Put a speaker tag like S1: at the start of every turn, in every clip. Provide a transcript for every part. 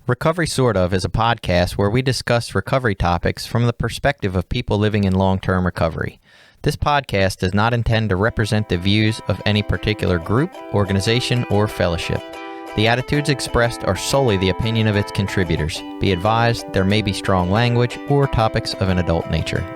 S1: Recovery Sort Of is a podcast where we discuss recovery topics from the perspective of people living in long-term recovery. This podcast does not intend to represent the views of any particular group, organization, or fellowship. The attitudes expressed are solely the opinion of its contributors. Be advised, there may be strong language or topics of an adult nature.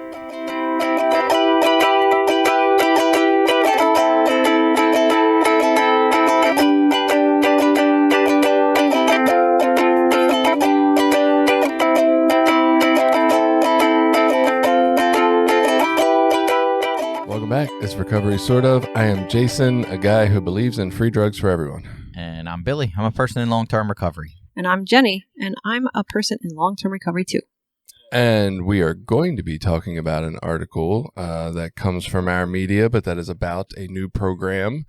S2: Back. It's Recovery Sort Of. I am Jason, a guy who believes in free drugs for everyone.
S1: And I'm Billy. I'm a person in long-term recovery.
S3: And I'm Jenny, and I'm a person in long-term recovery too.
S2: And we are going to be talking about an article that comes from our media, but that is about a new program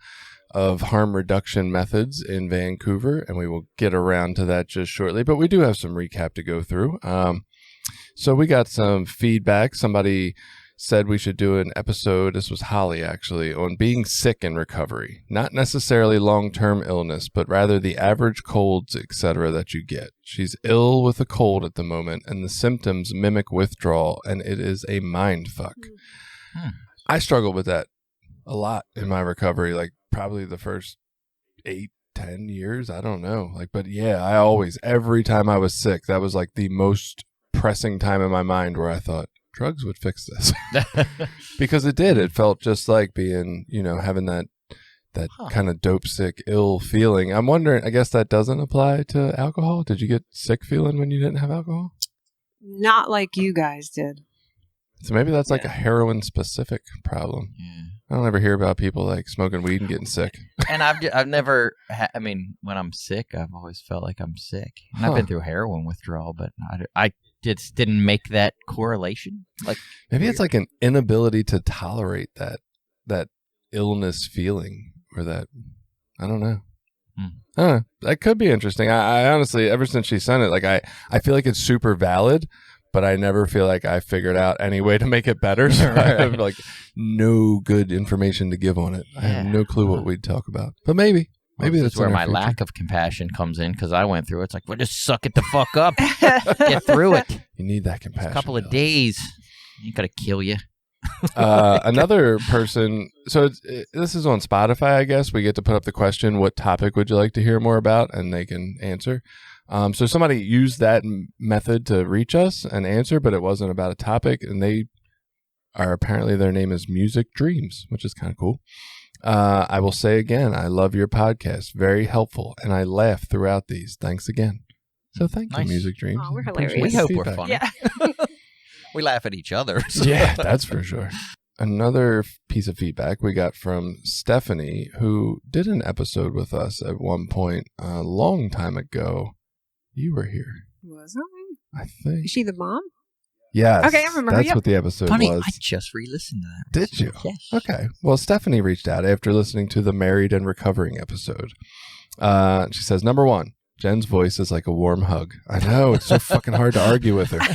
S2: of harm reduction methods in Vancouver, and we will get around to that just shortly. But we do have some recap to go through. So we got some feedback. Somebody said we should do an episode, this was Holly actually, on being sick in recovery. Not necessarily long-term illness, but rather the average colds, etc. that you get. She's ill with a cold at the moment, and the symptoms mimic withdrawal, and it is a mind fuck. I struggled with that a lot in my recovery, like probably the first 8-10 years, I don't know. But yeah, I always, every time I was sick, that was like the most pressing time in my mind where I thought, drugs would fix this. Because it did. It felt just like being, having that kind of dope sick, ill feeling. I'm wondering, I guess that doesn't apply to alcohol. Did you get sick feeling when you didn't have alcohol?
S3: Not like you guys did.
S2: So maybe that's like a heroin specific problem. Yeah. I don't ever hear about people like smoking weed and getting sick.
S1: And I've never, when I'm sick, I've always felt like I'm sick. And I've been through heroin withdrawal, but I just didn't make that correlation.
S2: Maybe it's like an inability to tolerate that illness feeling, or that, I don't know. I don't know. That could be interesting. I honestly, ever since she sent it, I feel like it's super valid, but I never feel like I figured out any way to make it better. So I have no good information to give on it. I have no clue what we'd talk about, but maybe that's
S1: where my lack of compassion comes in, because I went through it. It's like, well, just suck it the fuck up. Get through it.
S2: You need that compassion.
S1: It's a couple of days. Ain't gonna kill you.
S2: Another person. So this is on Spotify, I guess. We get to put up the question, what topic would you like to hear more about? And they can answer. So somebody used that method to reach us and answer, but it wasn't about a topic. And they are, apparently their name is Music Dreams, which is kind of cool. I will say again, I love your podcast. Very helpful. And I laugh throughout these. Thanks again. So thank you, Music Dreams.
S3: Oh, we're hilarious.
S1: We hope we're funny. Yeah. We laugh at each other. So.
S2: Yeah, that's for sure. Another piece of feedback we got from Stephanie, who did an episode with us at one point a long time ago. You were here.
S3: Was I?
S2: I think.
S3: Is she the mom?
S2: Yes.
S3: Okay, I remember.
S2: That's what the episode
S1: Funny,
S2: was.
S1: I just re-listened to that.
S2: Did you?
S1: Yes.
S2: Okay. Well, Stephanie reached out after listening to the Married and Recovering episode. She says, number one, Jen's voice is like a warm hug. I know. It's so fucking hard to argue with her.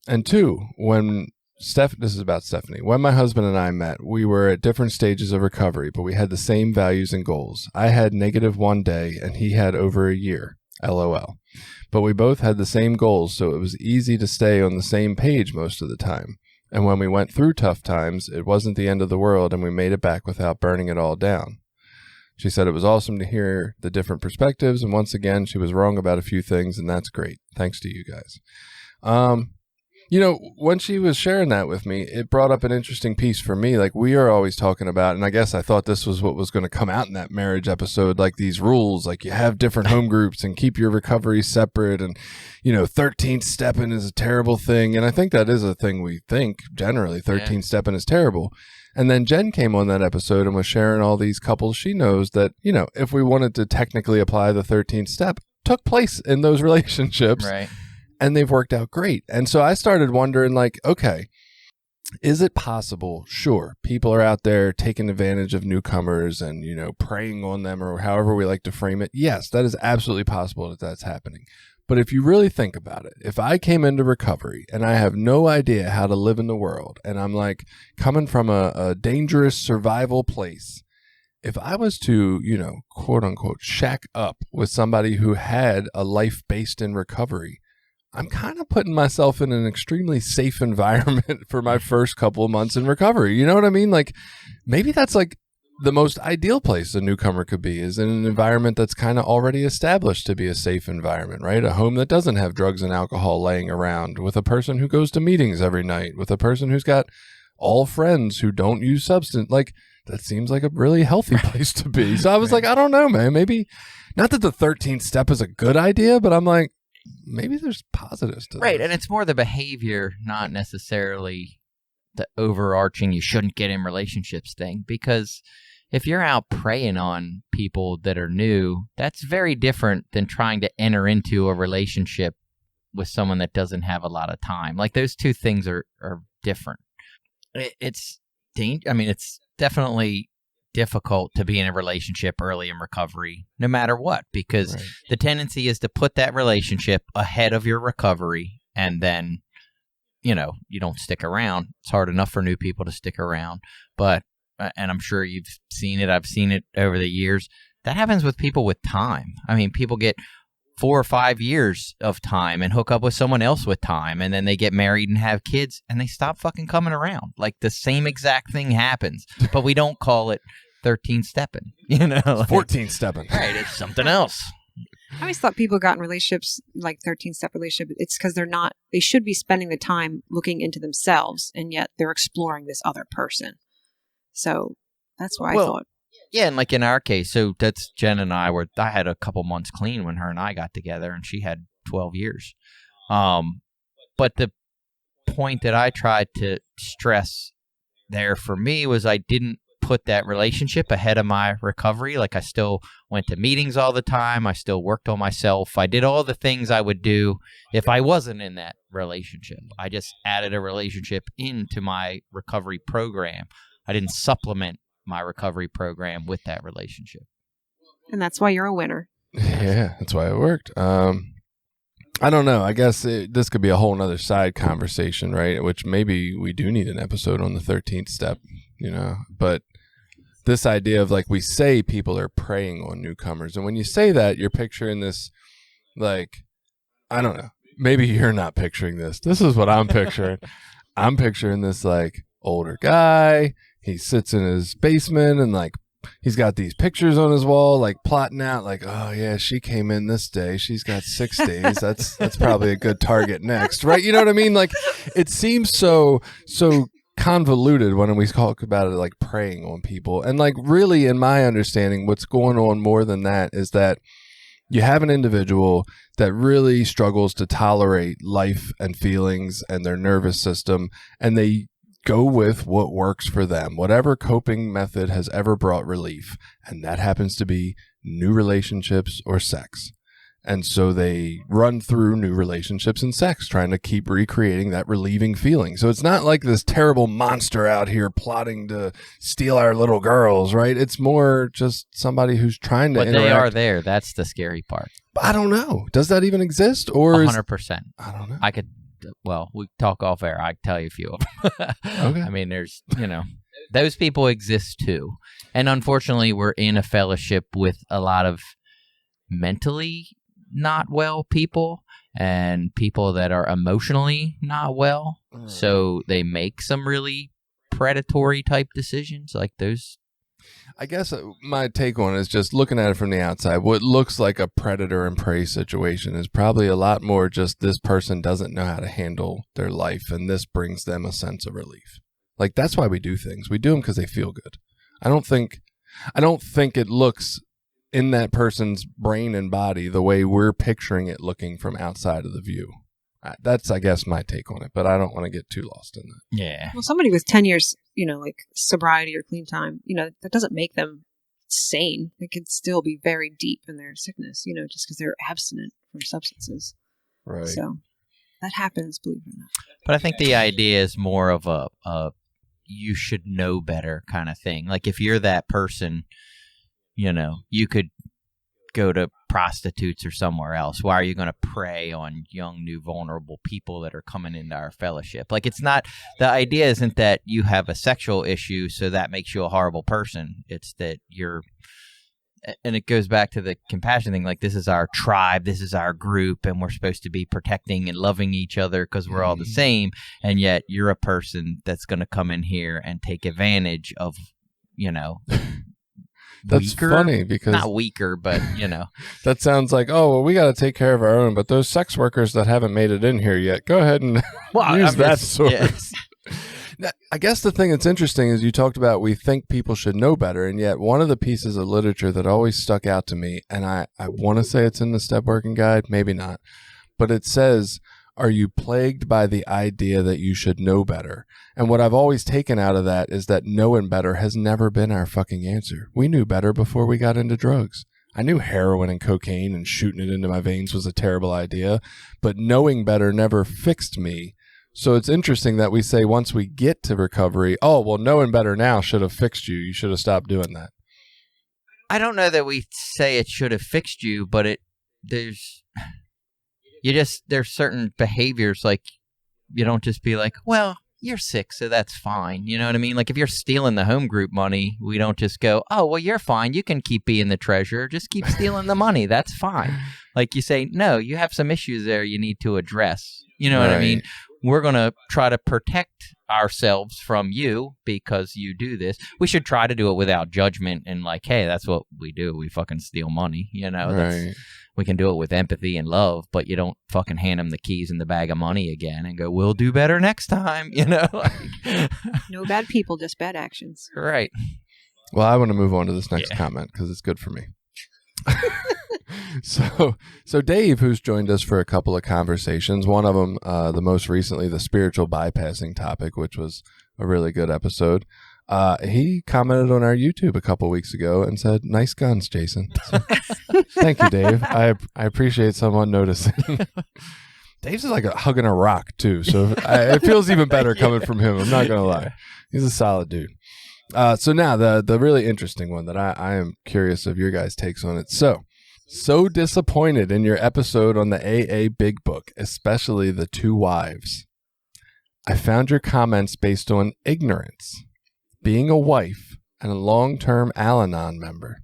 S2: And two, this is about Stephanie. When my husband and I met, we were at different stages of recovery, but we had the same values and goals. I had -1 day and he had over a year. LOL. But we both had the same goals, so it was easy to stay on the same page most of the time. And when we went through tough times, it wasn't the end of the world, and we made it back without burning it all down. She said it was awesome to hear the different perspectives, and once again, she was wrong about a few things, and that's great. Thanks to you guys. When she was sharing that with me, it brought up an interesting piece for me. We are always talking about, and I guess I thought this was what was going to come out in that marriage episode, these rules, you have different home groups and keep your recovery separate. And, 13th stepping is a terrible thing. And I think that is a thing we think generally, 13th stepping is terrible. And then Jen came on that episode and was sharing all these couples she knows that, if we wanted to technically apply the 13th step, took place in those relationships.
S1: Right.
S2: And they've worked out great. And so I started wondering, okay, is it possible? Sure, people are out there taking advantage of newcomers and, preying on them, or however we like to frame it. Yes, that is absolutely possible that that's happening. But if you really think about it, if I came into recovery and I have no idea how to live in the world, and I'm coming from a dangerous survival place, if I was to, quote unquote, shack up with somebody who had a life based in recovery, I'm kind of putting myself in an extremely safe environment for my first couple of months in recovery. You know what I mean? Like, maybe that's like the most ideal place a newcomer could be, is in an environment that's kind of already established to be a safe environment, right? A home that doesn't have drugs and alcohol laying around, with a person who goes to meetings every night, with a person who's got all friends who don't use substance. Like, that seems like a really healthy place to be. So I was like, I don't know, man. Maybe, not that the 13th step is a good idea, but I'm like, maybe there's positives to
S1: Right,
S2: this.
S1: and it's more the behavior, not necessarily the overarching you shouldn't get in relationships thing. Because if you're out preying on people that are new, that's very different than trying to enter into a relationship with someone that doesn't have a lot of time. Like, those two things are different. It's definitely difficult to be in a relationship early in recovery, no matter what, because
S2: Right.
S1: the tendency is to put that relationship ahead of your recovery, and then, you don't stick around. It's hard enough for new people to stick around, but, and I'm sure you've seen it, I've seen it over the years, that happens with people with time. I mean, people get 4 or 5 years of time and hook up with someone else with time, and then they get married and have kids, and they stop fucking coming around. Like, the same exact thing happens, but we don't call it 13 stepping, like,
S2: 14 stepping.
S1: right, it's something else.
S3: I always thought people got in relationships like 13-step relationship. It's because they should be spending the time looking into themselves, and yet they're exploring this other person. So that's why I thought.
S1: Yeah, and like in our case, so that's Jen and I had a couple months clean when her and I got together, and she had 12 years. But the point that I tried to stress there for me was I didn't put that relationship ahead of my recovery. Like, I still went to meetings all the time. I still worked on myself. I did all the things I would do if I wasn't in that relationship. I just added a relationship into my recovery program. I didn't supplement my recovery program with that relationship.
S3: And that's why you're a winner.
S2: Yeah, that's why it worked. I don't know. I guess this could be a whole nother side conversation, right? Which maybe we do need an episode on the 13th step, But this idea of, like, we say people are preying on newcomers. And when you say that, you're picturing this, like, I don't know. Maybe you're not picturing this. This is what I'm picturing. I'm picturing this, like, older guy. He sits in his basement and, like, he's got these pictures on his wall, like, plotting out, like, oh yeah, she came in this day. She's got 6 days. That's probably a good target next, right? You know what I mean? Like, it seems so convoluted when we talk about it, like preying on people. And, like, really, in my understanding, what's going on more than that is that you have an individual that really struggles to tolerate life and feelings and their nervous system, and they go with what works for them, whatever coping method has ever brought relief. And that happens to be new relationships or sex. And so they run through new relationships and sex, trying to keep recreating that relieving feeling. So it's not like this terrible monster out here plotting to steal our little girls, right? It's more just somebody who's trying to
S1: But
S2: interact.
S1: they are there. That's the scary part.
S2: I don't know. Does that even exist? Or
S1: 100%.
S2: I don't know.
S1: We talk off air. I can tell you a few of them.
S2: Okay.
S1: I mean, there's, those people exist too. And unfortunately, we're in a fellowship with a lot of mentally not well people and people that are emotionally not well. So they make some really predatory type decisions like those.
S2: I guess my take on it is just looking at it from the outside. What looks like a predator and prey situation is probably a lot more just this person doesn't know how to handle their life, and this brings them a sense of relief. Like, that's why we do things. We do them because they feel good. I don't think it looks in that person's brain and body the way we're picturing it looking from outside of the view. That's, I guess, my take on it, but I don't want to get too lost in that.
S1: Yeah.
S3: Well, somebody with 10 years, like sobriety or clean time, that doesn't make them sane. They could still be very deep in their sickness, just because they're abstinent from substances.
S2: Right.
S3: So that happens, believe it or not.
S1: But I think the idea is more of a you should know better kind of thing. Like, if you're that person, you could go to prostitutes or somewhere else? Why are you going to prey on young, new, vulnerable people that are coming into our fellowship? Like, it's not, the idea isn't that you have a sexual issue, so that makes you a horrible person. It's that you're, and it goes back to the compassion thing. Like, this is our tribe, this is our group, and we're supposed to be protecting and loving each other because we're all the same. And yet you're a person that's going to come in here and take advantage of,
S2: That's
S1: weaker,
S2: funny because
S1: not weaker, but
S2: that sounds like, oh, well, we got to take care of our own. But those sex workers that haven't made it in here yet, go ahead and use that sword. Yes. Now, I guess the thing that's interesting is you talked about we think people should know better, and yet one of the pieces of literature that always stuck out to me, and I want to say it's in the Step Working Guide, maybe not, but it says, are you plagued by the idea that you should know better? And what I've always taken out of that is that knowing better has never been our fucking answer. We knew better before we got into drugs. I knew heroin and cocaine and shooting it into my veins was a terrible idea, but knowing better never fixed me. So it's interesting that we say once we get to recovery, oh, well, knowing better now should have fixed you. You should have stopped doing that.
S1: I don't know that we say it should have fixed you, but there's certain behaviors, like you don't just be like, well, you're sick, so that's fine. You know what I mean? Like, if you're stealing the home group money, we don't just go, oh, well, you're fine. You can keep being the treasurer. Just keep stealing the money. That's fine. Like, you say, no, you have some issues there you need to address. You know what I mean? We're going to try to protect ourselves from you because you do this. We should try to do it without judgment and like, hey, that's what we do. We fucking steal money. We can do it with empathy and love, but you don't fucking hand them the keys and the bag of money again and go, we'll do better next time.
S3: No bad people, just bad actions.
S1: Right.
S2: Well, I want to move on to this next comment because it's good for me. So Dave, who's joined us for a couple of conversations, one of them, the most recently, the spiritual bypassing topic, which was a really good episode. He commented on our YouTube a couple weeks ago and said, nice guns, Jason. So, thank you, Dave. I appreciate someone noticing. Dave's like hugging a rock, too. So it feels even better coming from him. I'm not going to lie. He's a solid dude. So now the really interesting one that I am curious of your guys' takes on it. So disappointed in your episode on the AA Big Book, especially the two wives. I found your comments based on ignorance, being a wife, and a long-term Al-Anon member.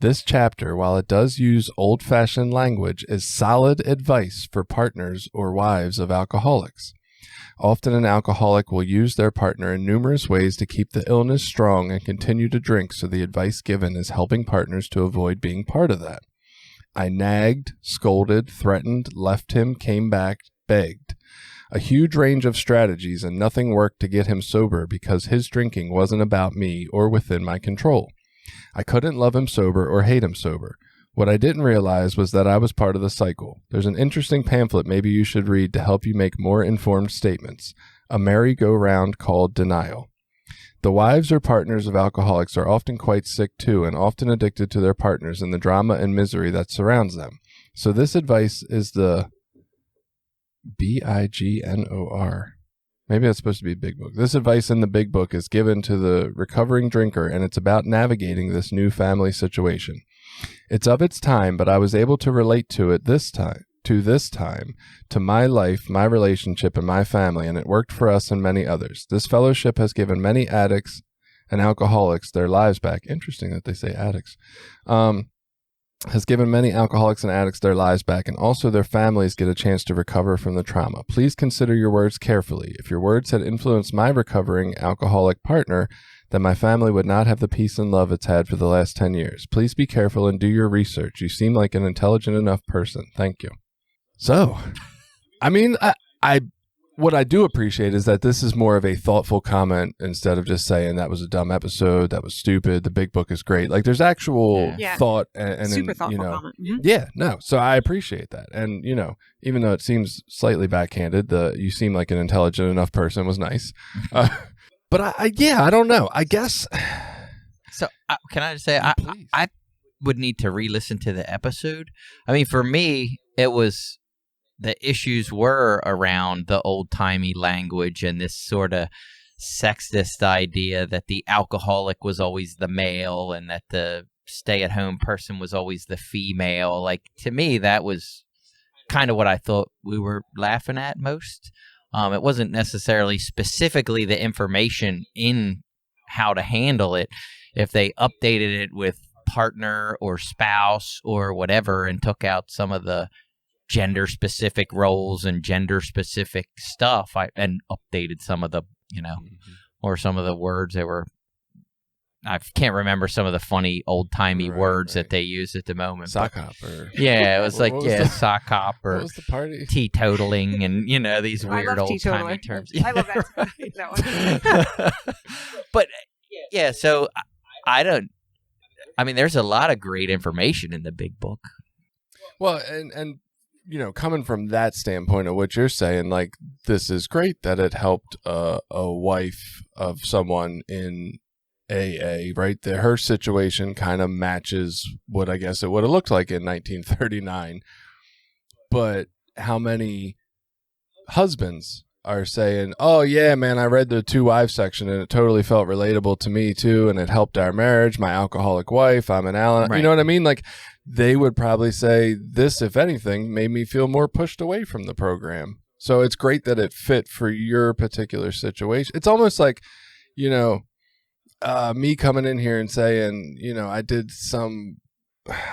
S2: This chapter, while it does use old-fashioned language, is solid advice for partners or wives of alcoholics. Often an alcoholic will use their partner in numerous ways to keep the illness strong and continue to drink, so the advice given is helping partners to avoid being part of that. I nagged, scolded, threatened, left him, came back, begged. A huge range of strategies, and nothing worked to get him sober because his drinking wasn't about me or within my control. I couldn't love him sober or hate him sober. What I didn't realize was that I was part of the cycle. There's an interesting pamphlet maybe you should read to help you make more informed statements. A merry-go-round called Denial. The wives or partners of alcoholics are often quite sick too, and often addicted to their partners and the drama and misery that surrounds them. So this advice is the BIGNOR. Maybe that's supposed to be Big Book. This advice in the Big Book is given to the recovering drinker, and it's about navigating this new family situation. It's of its time, but I was able to relate to it this time, to my life, my relationship, and my family, and it worked for us and many others. This fellowship has given many addicts and alcoholics their lives back. Interesting that they say addicts. Has given many alcoholics and addicts their lives back, and also their families get a chance to recover from the trauma. Please consider your words carefully. If your words had influenced my recovering alcoholic partner, then my family would not have the peace and love it's had for the last 10 years. Please be careful and do your research. You seem like an intelligent enough person. Thank you. So, I mean, I what I do appreciate is that this is more of a thoughtful comment instead of just saying that was a dumb episode, that was stupid, the Big Book is great. Like, there's actual thought and
S3: super thoughtful comment. Mm-hmm.
S2: Yeah, no. So I appreciate that. And, even though it seems slightly backhanded, you seem like an intelligent enough person was nice. But I don't know. I guess.
S1: So can I just say, I would need to re-listen to the episode. I mean, for me, it was, the issues were around the old-timey language and this sort of sexist idea that the alcoholic was always the male and that the stay-at-home person was always the female. Like, to me, that was kind of what I thought we were laughing at most. It wasn't necessarily specifically the information in how to handle it. If they updated it with partner or spouse or whatever and took out some of the gender-specific roles and gender-specific stuff, and updated some of the, or some of the words that were, I can't remember some of the funny old-timey words that they use at the moment.
S2: Sock hopper.
S1: Yeah, it was sock hopper.
S2: What was the party?
S1: Teetotaling and, these weird old-timey terms.
S3: I love that one.
S1: But, yeah, so there's a lot of great information in the big book.
S2: Well, and coming from that standpoint of what you're saying, like, this is great that it helped a wife of someone in AA, right? Her situation kind of matches what I guess it would have looked like in 1939. But how many husbands are saying, oh, yeah, man, I read the 2 wives section and it totally felt relatable to me, too, and it helped our marriage. My alcoholic wife, I'm an Allen. Right. You know what I mean? Like, they would probably say this, if anything, made me feel more pushed away from the program. So it's great that it fit for your particular situation. It's almost like, me coming in here and saying, I did some,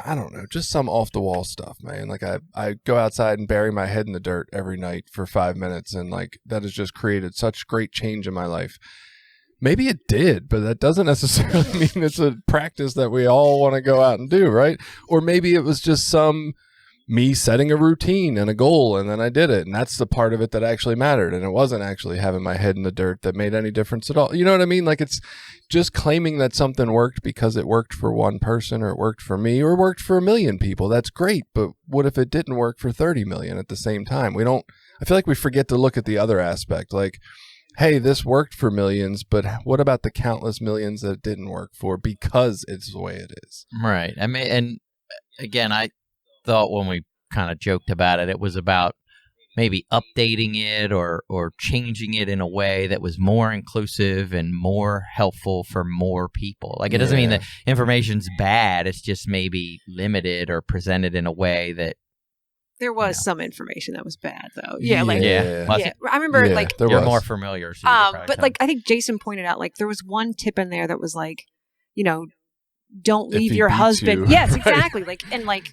S2: I don't know, just some off the wall stuff, man. Like I go outside and bury my head in the dirt every night for 5 minutes. And like, that has just created such great change in my life. Maybe it did, but that doesn't necessarily mean it's a practice that we all want to go out and do, right? Or maybe it was just me setting a routine and a goal, and then I did it, and that's the part of it that actually mattered, and it wasn't actually having my head in the dirt that made any difference at all. You know what I mean? Like, it's just claiming that something worked because it worked for one person, or it worked for me, or it worked for 1 million people. That's great, but what if it didn't work for 30 million at the same time? I feel like we forget to look at the other aspect, like, hey, this worked for millions, but what about the countless millions that it didn't work for because it's the way it is?
S1: Right. I mean, and again, I thought when we kind of joked about it, it was about maybe updating it or changing it in a way that was more inclusive and more helpful for more people. Like, it doesn't mean that information's bad. It's just maybe limited or presented in a way that
S3: there was some information that was bad, though.
S1: Yeah.
S3: I remember,
S1: you're more familiar. So
S3: but like, I think Jason pointed out, like, there was one tip in there that was like, don't leave your husband.
S2: You.
S3: Yes, exactly. Like, and like,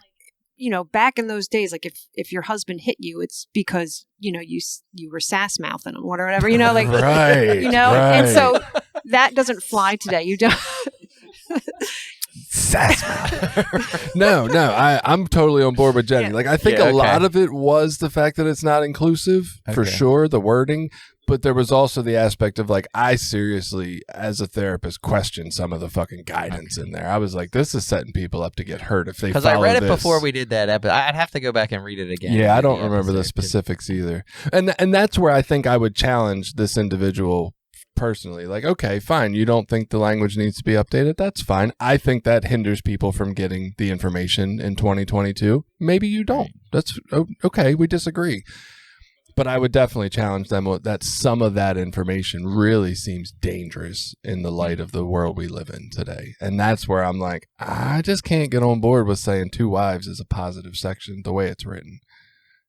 S3: back in those days, like, if your husband hit you, it's because, you were sass mouthing him or whatever, like,
S2: right, right.
S3: And so that doesn't fly today. You don't.
S2: Sass mouth. No, I'm totally on board with Jenny. Like, I think a lot of it was the fact that it's not inclusive, for sure, the wording. But there was also the aspect of, like, I seriously, as a therapist, questioned some of the fucking guidance in there. I was like, this is setting people up to get hurt if they follow this.
S1: Because I read it before we did that episode. I'd have to go back and read it again.
S2: Yeah, I don't remember the specifics either. And that's where I think I would challenge this individual personally. Like, okay, fine, you don't think the language needs to be updated? That's fine. I think that hinders people from getting the information in 2022. Maybe you don't. That's okay, we disagree. But I would definitely challenge them that some of that information really seems dangerous in the light of the world we live in today. And that's where I'm like, I just can't get on board with saying 2 wives is a positive section the way it's written.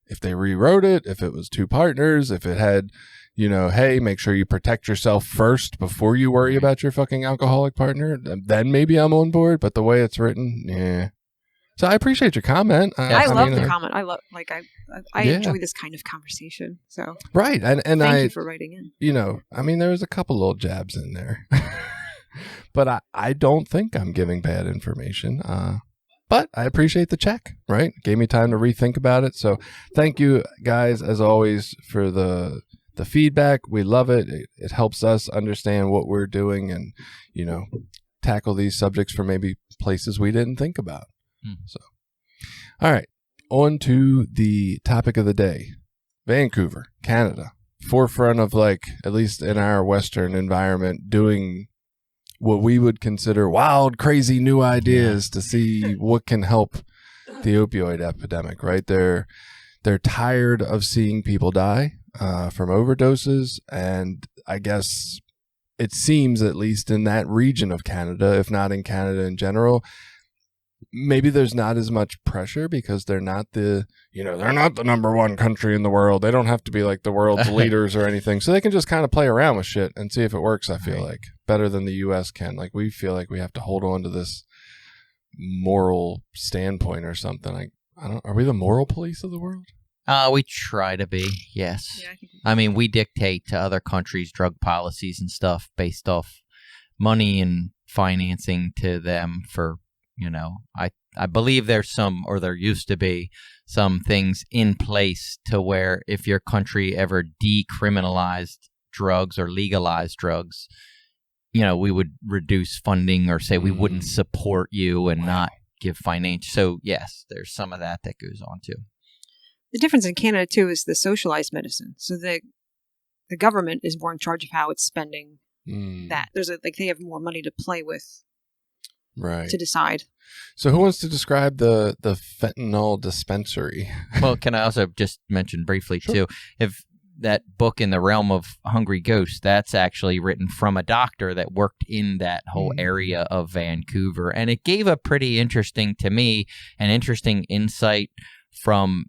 S2: If they rewrote it, if it was 2 partners, if it had, hey, make sure you protect yourself first before you worry about your fucking alcoholic partner, then maybe I'm on board. But the way it's written, yeah. So I appreciate your comment.
S3: I love the comment. I enjoy this kind of conversation. So
S2: right, and
S3: thank you for writing in.
S2: There was a couple little jabs in there, but I don't think I'm giving bad information. But I appreciate the check. Right, gave me time to rethink about it. So thank you guys as always for the feedback. We love it. It helps us understand what we're doing and tackle these subjects from maybe places we didn't think about. So, all right, on to the topic of the day. Vancouver, Canada, forefront of, like, at least in our Western environment, doing what we would consider wild, crazy new ideas to see what can help the opioid epidemic, right? They're tired of seeing people die from overdoses, and I guess it seems, at least in that region of Canada, if not in Canada in general, maybe there's not as much pressure because they're not the number one country in the world. They don't have to be like the world's leaders or anything. So they can just kind of play around with shit and see if it works, I feel like. Better than the US can. Like, we feel like we have to hold on to this moral standpoint or something. Are we the moral police of the world?
S1: We try to be, yes.
S3: Yeah, I think
S1: I mean, we dictate to other countries' drug policies and stuff based off money and financing to them for, I believe there's there used to be some things in place to where if your country ever decriminalized drugs or legalized drugs, we would reduce funding or say we wouldn't support you and not give financial. So, yes, there's some of that goes on too.
S3: the difference in Canada too is the socialized medicine. So the government is more in charge of how it's spending that. There's they have more money to play with,
S2: right?
S3: To decide.
S2: So who wants to describe the fentanyl dispensary?
S1: Well, can I also just mention briefly too, if that book In the Realm of Hungry Ghosts, that's actually written from a doctor that worked in that whole area of Vancouver, and it gave a pretty interesting, to me, an interesting insight from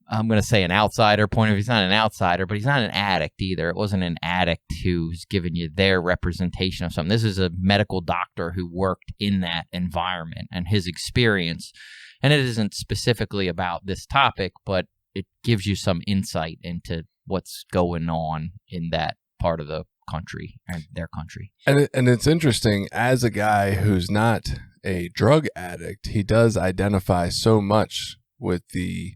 S1: I'm going to say an outsider point of view. He's not an outsider, but he's not an addict either. It wasn't an addict who's giving you their representation of something. This is a medical doctor who worked in that environment and his experience. And it isn't specifically about this topic, but it gives you some insight into what's going on in that part of the country and their country.
S2: And it's interesting, as a guy who's not a drug addict, he does identify so much with the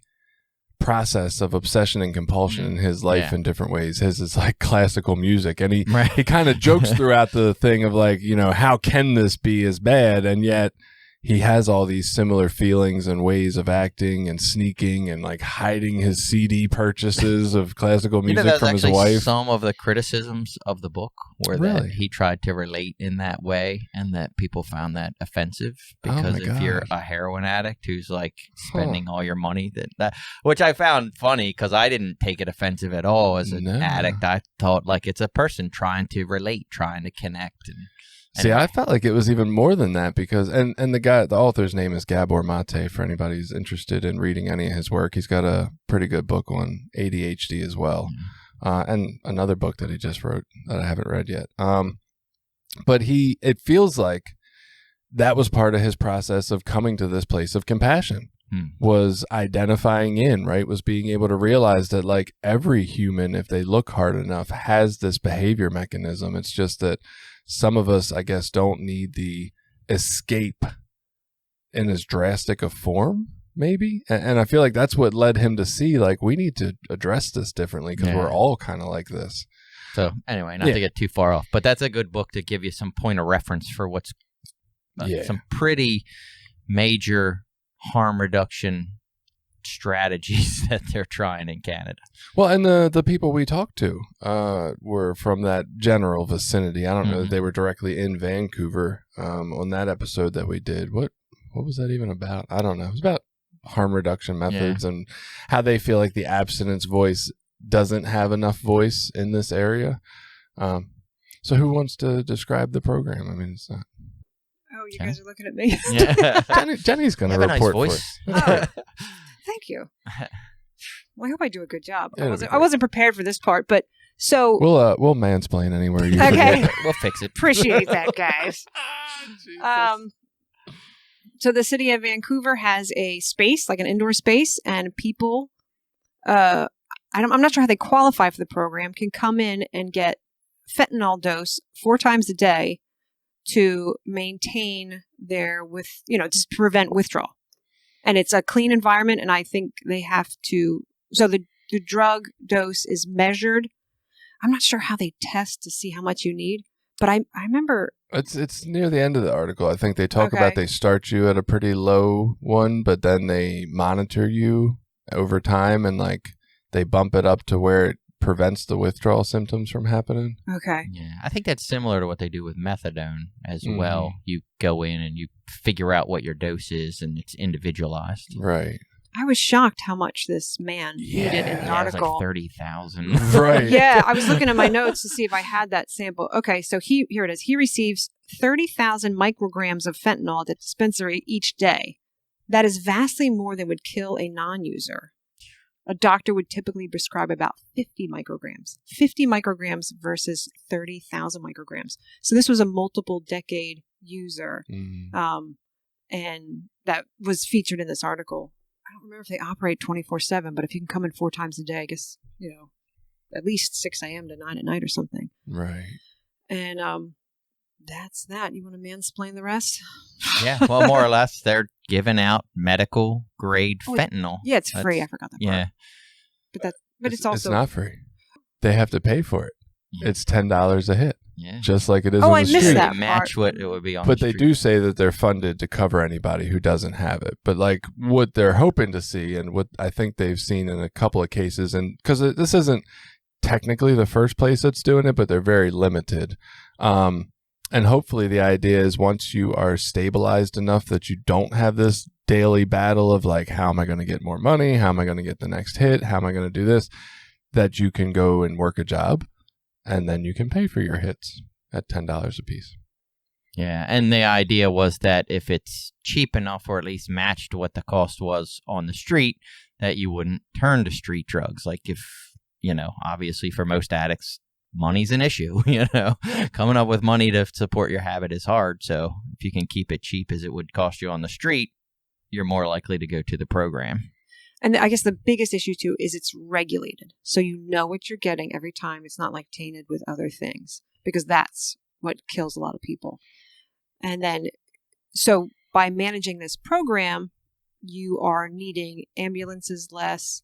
S2: process of obsession and compulsion in his life in different ways. His is like classical music, and he kind of jokes throughout the thing of like, how can this be as bad? And yet he has all these similar feelings and ways of acting and sneaking and like hiding his CD purchases of classical music from his wife.
S1: Some of the criticisms of the book were that he tried to relate in that way, and that people found that offensive because if you're a heroin addict who's like spending all your money, that which I found funny because I didn't take it offensive at all as an addict. I thought like it's a person trying to relate, trying to connect.
S2: See, I felt like it was even more than that because, and the author's name is Gabor Mate, for anybody who's interested in reading any of his work. He's got a pretty good book on ADHD as well, and another book that he just wrote that I haven't read yet. But it feels like that was part of his process of coming to this place of compassion, was identifying was being able to realize that like every human, if they look hard enough, has this behavior mechanism. It's just that some of us, I guess, don't need the escape in as drastic a form, maybe. And I feel like that's what led him to see, like, we need to address this differently because we're all kind of like this.
S1: So anyway, not to get too far off, but that's a good book to give you some point of reference for what's some pretty major harm reduction strategies that they're trying in Canada.
S2: Well, and the people we talked to were from that general vicinity. I don't know that they were directly in Vancouver on that episode that we did. What was that even about? I don't know. It was about harm reduction methods and how they feel like the abstinence voice doesn't have enough voice in this area. So who wants to describe the program? I mean, it's not...
S3: Oh, you guys are looking at me.
S2: Jenny's going to report for us.
S3: Thank you. Well, I hope I do a good job. I wasn't prepared for this part, but so
S2: we'll mansplain anywhere you
S3: okay.
S1: We'll fix it.
S3: Appreciate that, guys. So the city of Vancouver has a space, like an indoor space, and people, I'm not sure how they qualify for the program, can come in and get fentanyl dose 4 times a day to maintain their to prevent withdrawal. And it's a clean environment, and I think they have to... So the drug dose is measured. I'm not sure how they test to see how much you need, but I remember...
S2: It's near the end of the article. I think they talk about they start you at a pretty low one, but then they monitor you over time, and like they bump it up to where it prevents the withdrawal symptoms from happening.
S3: Okay.
S1: Yeah, I think that's similar to what they do with methadone as well. You go in and you figure out what your dose is, and it's individualized.
S2: Right.
S3: I was shocked how much this man needed in the
S1: It's
S3: article.
S1: like 30,000.
S2: Right.
S3: Yeah, I was looking at my notes to see if I had that sample. Okay, so here it is. He receives 30,000 micrograms of fentanyl at the dispensary each day. That is vastly more than would kill a non-user. A doctor would typically prescribe about 50 micrograms. 50 micrograms versus 30,000 micrograms. So this was a multiple decade user. And that was featured in this article. I don't remember if they operate 24/7, but if you can come in 4 times a day, I guess, at least 6 a.m. to 9 at night or something.
S2: Right.
S3: And that's that. You want to mansplain the rest?
S1: Yeah, well, more or less, they're giving out medical grade fentanyl.
S3: Yeah, it's free. I forgot that part.
S1: Yeah.
S3: But it's also...
S2: It's not free. They have to pay for it.
S1: Yeah.
S2: It's $10 a hit.
S1: Yeah.
S2: Just like it is
S3: Oh,
S2: on
S3: I
S2: the
S3: missed
S2: street.
S3: that
S1: match
S3: part.
S1: what it would be on
S2: But
S1: the
S2: they
S1: street.
S2: do say that they're funded to cover anybody who doesn't have it. But like what they're hoping to see and what I think they've seen in a couple of cases, and because this isn't technically the first place that's doing it, but they're very limited. And hopefully the idea is once you are stabilized enough that you don't have this daily battle of like, how am I going to get more money? How am I going to get the next hit? How am I going to do this? That you can go and work a job and then you can pay for your hits at $10 a piece.
S1: Yeah, and the idea was that if it's cheap enough or at least matched what the cost was on the street, that you wouldn't turn to street drugs. Like if, obviously for most addicts, money's an issue, Coming up with money to support your habit is hard. So if you can keep it cheap as it would cost you on the street, you're more likely to go to the program.
S3: And I guess the biggest issue, too, is it's regulated. So you know what you're getting every time. It's not like tainted with other things, because that's what kills a lot of people. And then, so by managing this program, you are needing ambulances less,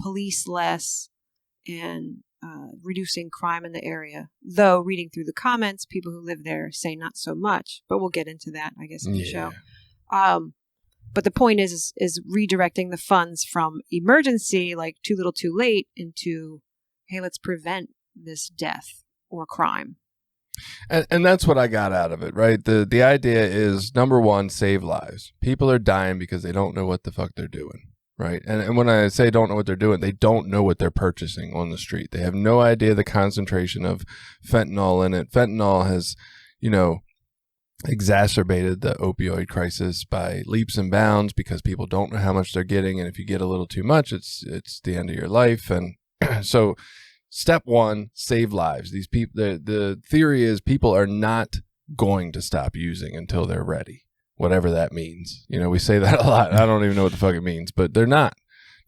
S3: police less, and reducing crime in the area. Though, reading through the comments, people who live there say not so much. But we'll get into that, I guess, in the show. But the point is redirecting the funds from emergency, like too little too late, into, hey, let's prevent this death or crime.
S2: And that's what I got out of it, right? The idea is, number one, save lives. People are dying because they don't know what the fuck they're doing, right? And when I say don't know what they're doing, they don't know what they're purchasing on the street. They have no idea the concentration of fentanyl in it. Fentanyl has, exacerbated the opioid crisis by leaps and bounds because people don't know how much they're getting, and if you get a little too much, it's the end of your life. And so step one, save lives. These people, the theory is people are not going to stop using until they're ready, whatever that means. We say that a lot. I don't even know what the fuck it means, but they're not.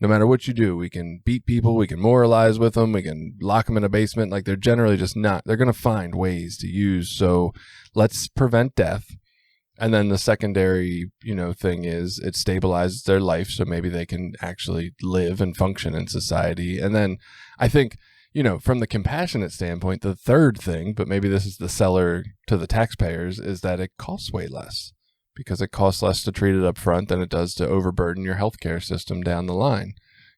S2: No matter what you do, we can beat people, we can moralize with them, we can lock them in a basement. Like, they're generally just not. They're going to find ways to use. So let's prevent death. And then the secondary, thing is it stabilizes their life. So maybe they can actually live and function in society. And then I think, from the compassionate standpoint, the third thing, but maybe this is the seller to the taxpayers, is that it costs way less. Because it costs less to treat it up front than it does to overburden your healthcare system down the line.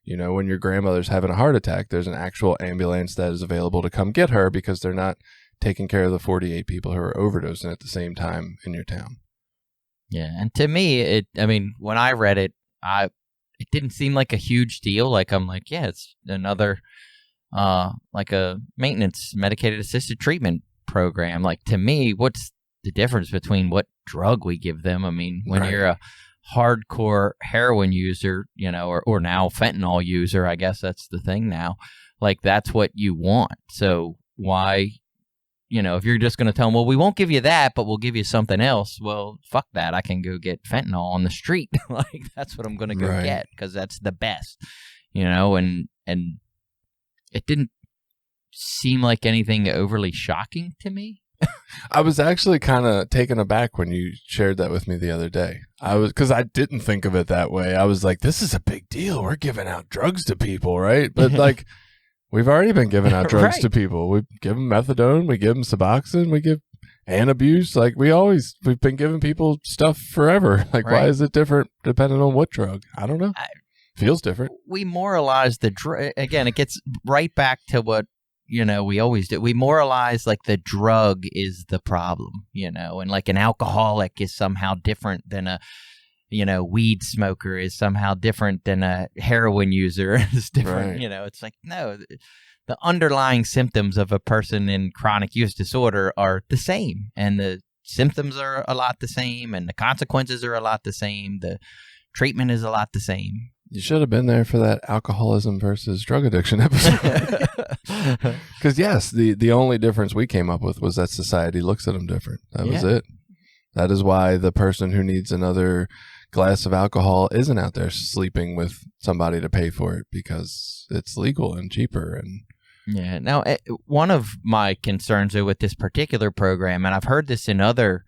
S2: When your grandmother's having a heart attack, there's an actual ambulance that is available to come get her because they're not taking care of the 48 people who are overdosing at the same time in your town.
S1: Yeah, and to me, when I read it, it didn't seem like a huge deal. Like, I'm like, yeah, it's another, like a maintenance medicated assisted treatment program. Like, to me, what's the difference between what drug we give them? When
S2: Right.
S1: You're a hardcore heroin user, or now fentanyl user, I guess that's the thing now. Like, that's what you want. So why, if you're just going to tell them, well, we won't give you that, but we'll give you something else. Well, fuck that. I can go get fentanyl on the street. Like, that's what I'm going to go
S2: Right.
S1: get because that's the best, and it didn't seem like anything overly shocking to me.
S2: I was actually kind of taken aback when you shared that with me the other day. Because I didn't think of it that way. I was like, this is a big deal. We're giving out drugs to people, right? But like, we've already been giving out drugs
S1: Right.
S2: to people. We give them methadone, we give them Suboxone, we give Antabuse. Like, we've been giving people stuff forever. Like, why
S1: Right.
S2: is it different depending on what drug? I don't know. Feels different.
S1: We moralize the drug. Again, it gets right back to what, we always do. We moralize like the drug is the problem, and like an alcoholic is somehow different than a weed smoker is somehow different than a heroin user. It's different.
S2: Right.
S1: It's like, no, the underlying symptoms of a person in chronic use disorder are the same, and the symptoms are a lot the same, and the consequences are a lot the same. The treatment is a lot the same.
S2: You should have been there for that alcoholism versus drug addiction episode. Because, yes, the only difference we came up with was that society looks at them different. That was it. That is why the person who needs another glass of alcohol isn't out there sleeping with somebody to pay for it, because it's legal and cheaper. And
S1: yeah. Now, one of my concerns with this particular program, and I've heard this in other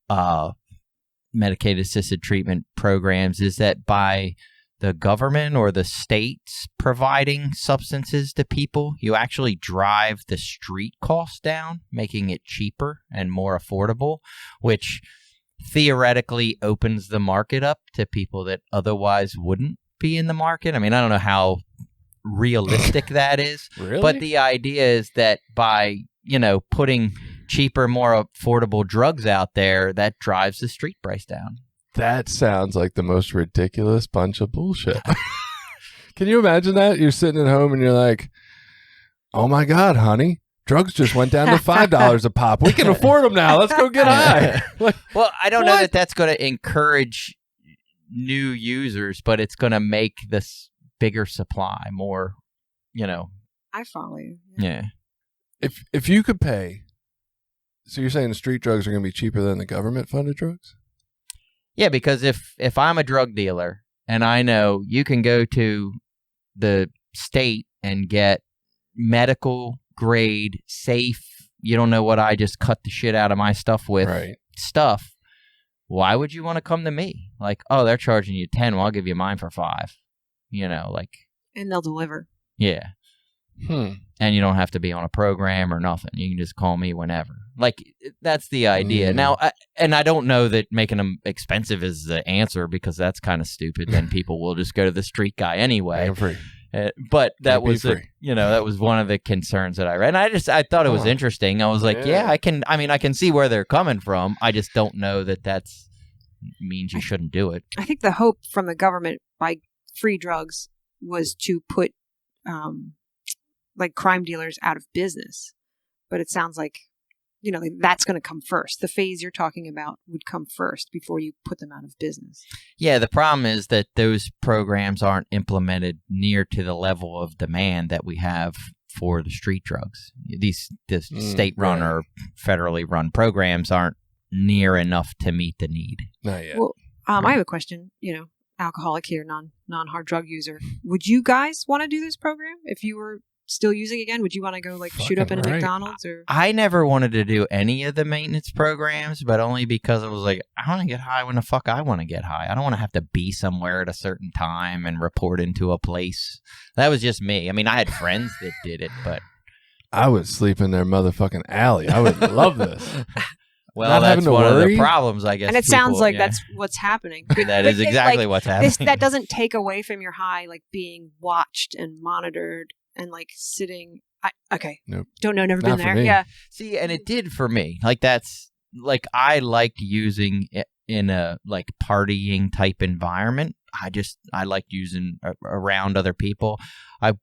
S1: Medicaid-assisted treatment programs, is that by the government or the states providing substances to people, you actually drive the street costs down, making it cheaper and more affordable, which theoretically opens the market up to people that otherwise wouldn't be in the market. I mean, I don't know how realistic that is,
S2: really?
S1: But the idea is that by, putting cheaper, more affordable drugs out there, that drives the street price down.
S2: That sounds like the most ridiculous bunch of bullshit. Can you imagine that? You're sitting at home and you're like, oh my God, honey, drugs just went down to $5 a pop. We can afford them now. Let's go get high.
S1: Well, I don't know that that's going to encourage new users, but it's going to make this bigger supply more,
S3: I follow you.
S1: Yeah.
S2: If you could pay, so you're saying the street drugs are going to be cheaper than the government-funded drugs?
S1: Yeah, because if I'm a drug dealer and I know you can go to the state and get medical grade, safe, you don't know what I just cut the shit out of my stuff with stuff, why would you want to come to me? Like, oh, they're charging you 10, well, I'll give you mine for 5. And
S3: they'll deliver.
S1: Yeah. And you don't have to be on a program or nothing. You can just call me whenever. That's the idea. Now, I don't know that making them expensive is the answer, because that's kind of stupid. Then people will just go to the street guy anyway.
S2: Free.
S1: But that was that was one of the concerns that I read. And I thought it was interesting. I was like, I can see where they're coming from. I just don't know that that's means you shouldn't do it.
S3: I think the hope from the government by free drugs was to put crime dealers out of business. But it sounds like, that's going to come first. The phase you're talking about would come first before you put them out of business. Yeah,
S1: the problem is that those programs aren't implemented near to the level of demand that we have for the street drugs. These state-run or federally run programs aren't near enough to meet the need.
S2: Not yet.
S3: Well, I have a question. Alcoholic here, non-hard drug user. Would you guys want to do this program if you were still using again? Would you want to go shoot up in a McDonald's? Or
S1: I never wanted to do any of the maintenance programs, but only because it was like, I want to get high when the fuck I want to get high. I don't want to have to be somewhere at a certain time and report into a place. That was just me. I mean, I had friends that did it, but
S2: I would sleep in their motherfucking alley. I would love this.
S1: Well, that's one of the problems, I guess.
S3: And it sounds like that's what's happening.
S1: That is exactly what's happening.
S3: That doesn't take away from your high, being watched and monitored and sitting.
S2: Nope.
S3: Don't know. Never been there. Yeah.
S1: See, and it did for me. That's I liked using it in a partying type environment. I liked using around other people. I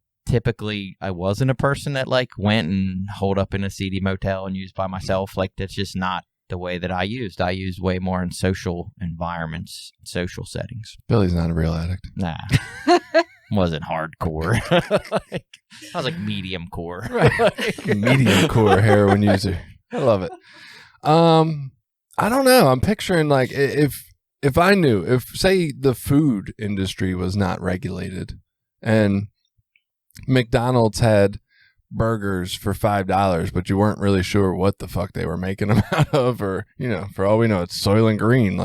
S1: wasn't a person that went and holed up in a seedy motel and used by myself. That's just not the way that I used. I used way more in social environments, social settings.
S2: Billy's not a real addict.
S1: Nah. Wasn't hardcore. I was medium core.
S2: Medium core heroin user. I love it. I don't know. I'm picturing if I knew, if say the food industry was not regulated and McDonald's had burgers for $5, but you weren't really sure what the fuck they were making them out of, or for all we know, it's Soylent Green.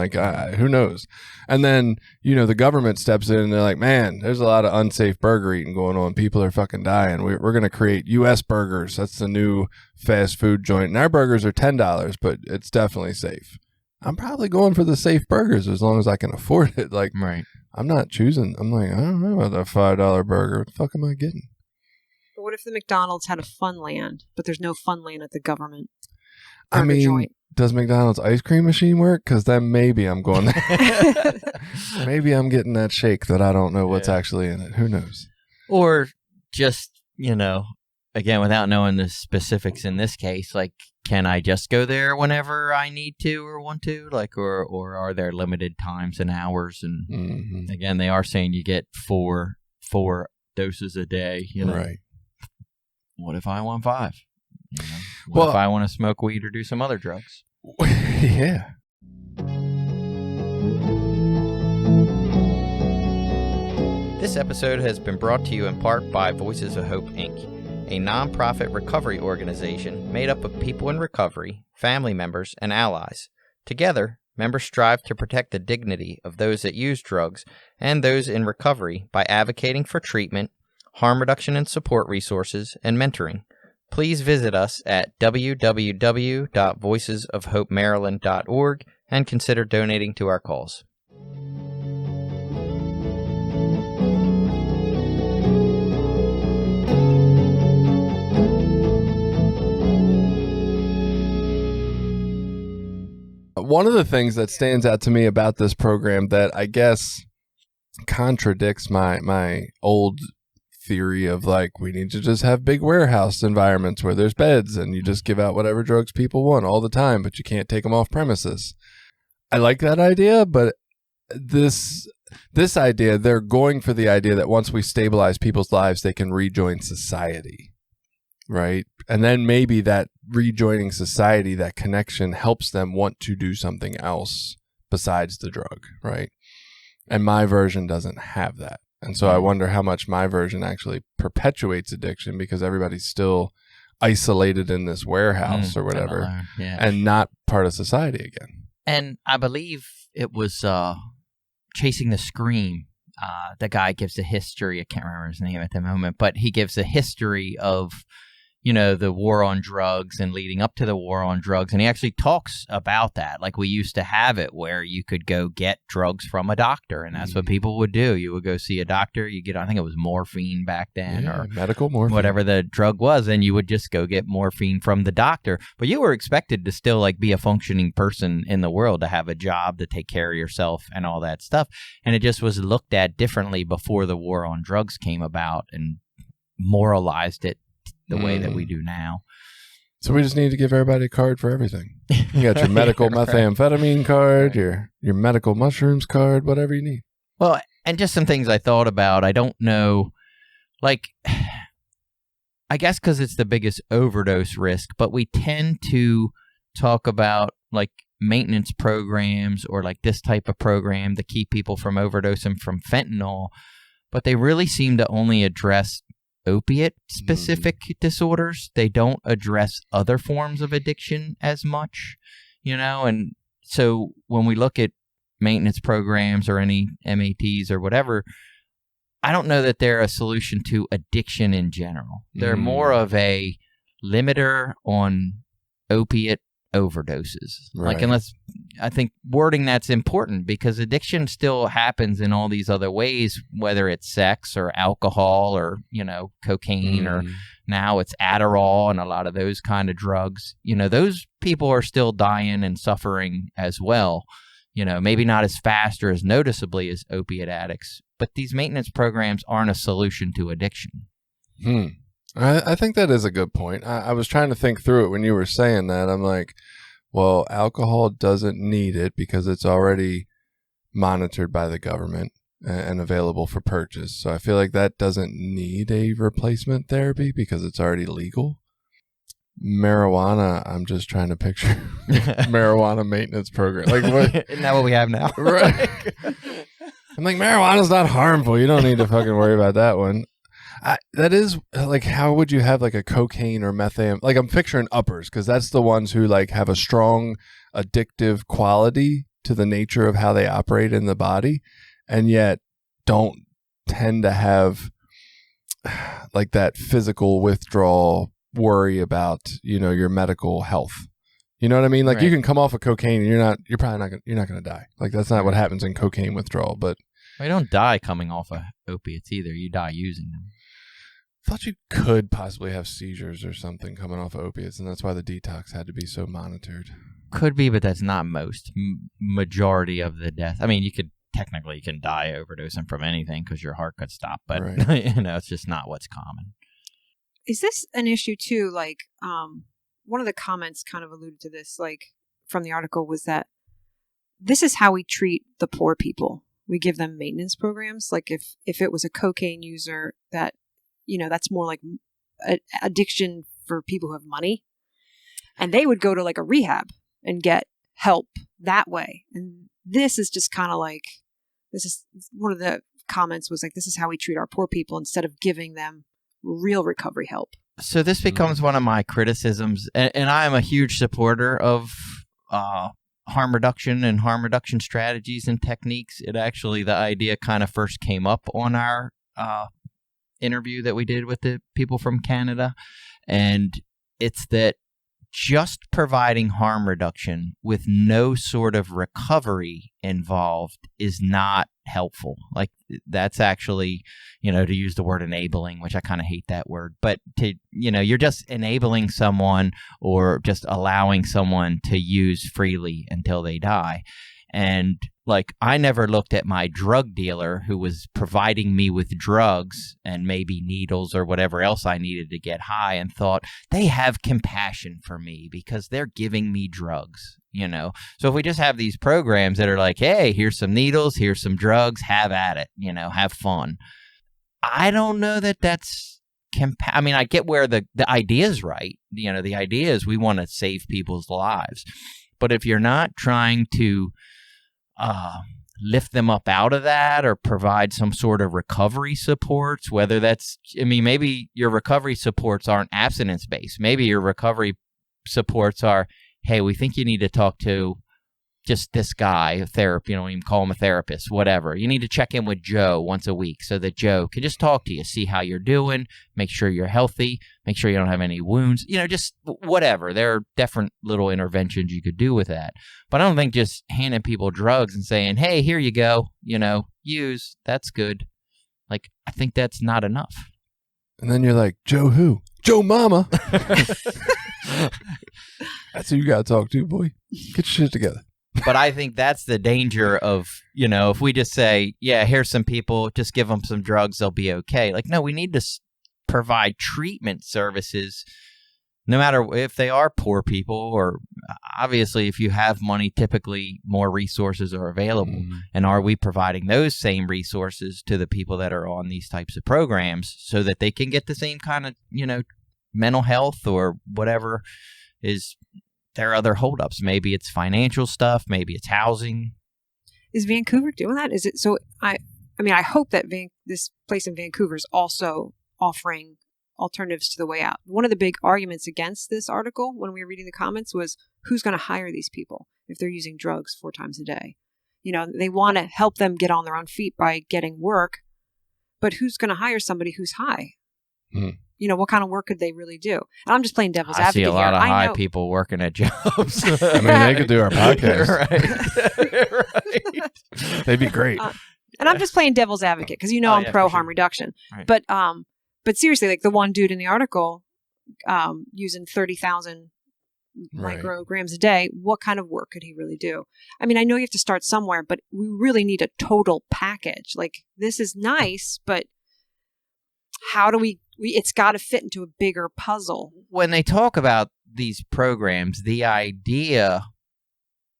S2: Who knows? And then the government steps in and they're like, man, there's a lot of unsafe burger eating going on. People are fucking dying. We're going to create U.S. burgers. That's the new fast food joint, and our burgers are $10, but it's definitely safe. I'm probably going for the safe burgers as long as I can afford it.
S1: Right.
S2: I'm not choosing. I'm I don't know about that $5 burger. What the fuck am I getting?
S3: But what if the McDonald's had a fun land, but there's no fun land at the government?
S2: I mean,
S3: joint.
S2: does McDonald's ice cream machine work? Because then maybe I'm going there. Maybe I'm getting that shake that I don't know what's actually in it. Who knows?
S1: Or just, again, without knowing the specifics in this case, like, can I just go there whenever I need to or want to? Like, or are there limited times and hours? And again, they are saying you get four doses a day.
S2: Right.
S1: What if I want 5? What if I want to smoke weed or do some other drugs?
S2: Yeah.
S1: This episode has been brought to you in part by Voices of Hope, Inc., a nonprofit recovery organization made up of people in recovery, family members, and allies. Together, members strive to protect the dignity of those that use drugs and those in recovery by advocating for treatment, harm reduction and support resources, and mentoring. Please visit us at www.voicesofhopemaryland.org and consider donating to our cause.
S2: One of the things that stands out to me about this program that I guess contradicts my old theory of like, we need to just have big warehouse environments where there's beds and you just give out whatever drugs people want all the time, but you can't take them off premises. I like that idea, but this idea, they're going for the idea that once we stabilize people's lives, they can rejoin society, right? And then maybe that rejoining society, that connection helps them want to do something else besides the drug, right? And my version doesn't have that. And so I wonder how much my version actually perpetuates addiction because everybody's still isolated in this warehouse or whatever and not part of society again.
S1: And I believe it was Chasing the Scream. The guy gives a history. I can't remember his name at the moment, but he gives a history of the war on drugs and leading up to the war on drugs. And he actually talks about that. Like, we used to have it where you could go get drugs from a doctor, and that's what people would do. You would go see a doctor, you get, I think it was morphine back then, or
S2: medical morphine,
S1: whatever the drug was, and you would just go get morphine from the doctor. But you were expected to still like be a functioning person in the world, to have a job, to take care of yourself and all that stuff. And it just was looked at differently before the war on drugs came about and moralized it the way that we do now.
S2: So we just need to give everybody a card for everything. You got your medical methamphetamine card, your medical mushrooms card, whatever you need.
S1: Well, and just some things I thought about. I don't know, like, I guess because it's the biggest overdose risk, but we tend to talk about like maintenance programs or like this type of program to keep people from overdosing from fentanyl, but they really seem to only address opiate-specific disorders. They don't address other forms of addiction as much, and so when we look at maintenance programs or any MATs or whatever, I don't know that they're a solution to addiction in general. They're more of a limiter on opiate overdoses.
S2: Right.
S1: Like, unless, I think wording that's important, because addiction still happens in all these other ways, whether it's sex or alcohol or, cocaine or now it's Adderall and a lot of those kind of drugs. Those people are still dying and suffering as well. Maybe not as fast or as noticeably as opiate addicts, but these maintenance programs aren't a solution to addiction.
S2: I think that is a good point. I was trying to think through it when you were saying that. I'm like, well, alcohol doesn't need it because it's already monitored by the government and available for purchase. So I feel like that doesn't need a replacement therapy because it's already legal. Marijuana, I'm just trying to picture marijuana maintenance program. Like, what?
S1: Isn't that what we have now?
S2: Right. I'm like, marijuana's not harmful. You don't need to fucking worry about that one. That is, like, how would you have like a cocaine or metham? Like, I'm picturing uppers because that's the ones who like have a strong addictive quality to the nature of how they operate in the body, and yet don't tend to have like that physical withdrawal worry about, your medical health. You know what I mean? Like, you can come off of cocaine and you're not going to die. Like, that's not what happens in cocaine withdrawal, but
S1: you don't die coming off of opiates either. You die using them.
S2: thought you could possibly have seizures or something coming off of opiates, and that's why the detox had to be so monitored.
S1: Could be, but that's not most. Majority of the death. I mean, you can die overdosing from anything because your heart could stop, but
S2: Right.
S1: it's just not what's common.
S3: Is this an issue too? Like, one of the comments kind of alluded to this, like from the article, was that this is how we treat the poor people. We give them maintenance programs. Like if it was a cocaine user, that, that's more like addiction for people who have money, and they would go to like a rehab and get help that way. And this is just kind of like, this is one of the comments was like, this is how we treat our poor people instead of giving them real recovery help.
S1: So this becomes one of my criticisms, and I am a huge supporter of harm reduction and harm reduction strategies and techniques. The idea kind of first came up on our interview that we did with the people from Canada, and it's that just providing harm reduction with no sort of recovery involved is not helpful. Like, that's actually, to use the word enabling, which I kind of hate that word, but you're just enabling someone or just allowing someone to use freely until they die. And like, I never looked at my drug dealer who was providing me with drugs and maybe needles or whatever else I needed to get high and thought they have compassion for me because they're giving me drugs, So if we just have these programs that are like, hey, here's some needles, here's some drugs, have at it, have fun. I don't know that that's I mean, I get where the idea is right. The idea is we want to save people's lives. But if you're not trying to lift them up out of that or provide some sort of recovery supports, whether that's, maybe your recovery supports aren't abstinence-based. Maybe your recovery supports are, hey, we think you need to talk to just this guy, a therapist, you can call him a therapist, whatever. You need to check in with Joe once a week so that Joe can just talk to you, see how you're doing, make sure you're healthy, make sure you don't have any wounds, just whatever. There are different little interventions you could do with that. But I don't think just handing people drugs and saying, hey, here you go, use, that's good. Like, I think that's not enough.
S2: And then you're like, Joe who? Joe Mama. That's who you got to talk to, boy. Get your shit together.
S1: But I think that's the danger of, if we just say, yeah, here's some people, just give them some drugs, they'll be okay. Like, no, we need to provide treatment services, no matter if they are poor people or obviously if you have money, typically more resources are available. Mm-hmm. And are we providing those same resources to the people that are on these types of programs so that they can get the same kind of, mental health or whatever is there are other holdups. Maybe it's financial stuff. Maybe it's housing.
S3: Is Vancouver doing that? Is it so? I hope that this place in Vancouver is also offering alternatives to the way out. One of the big arguments against this article when we were reading the comments was who's going to hire these people if they're using drugs 4 times a day? They want to help them get on their own feet by getting work, but who's going to hire somebody who's high? Hmm. What kind of work could they really do? And I'm just playing devil's advocate here.
S1: I see a lot of high people working at jobs.
S2: They could do our podcast.
S1: Right.
S2: They'd be great.
S3: And I'm just playing devil's advocate because I'm pro harm reduction. Right. But seriously, like the one dude in the article using 30,000 micrograms a day, what kind of work could he really do? I know you have to start somewhere, but we really need a total package. Like, this is nice, but how do we it's got to fit into a bigger puzzle.
S1: When they talk about these programs, the idea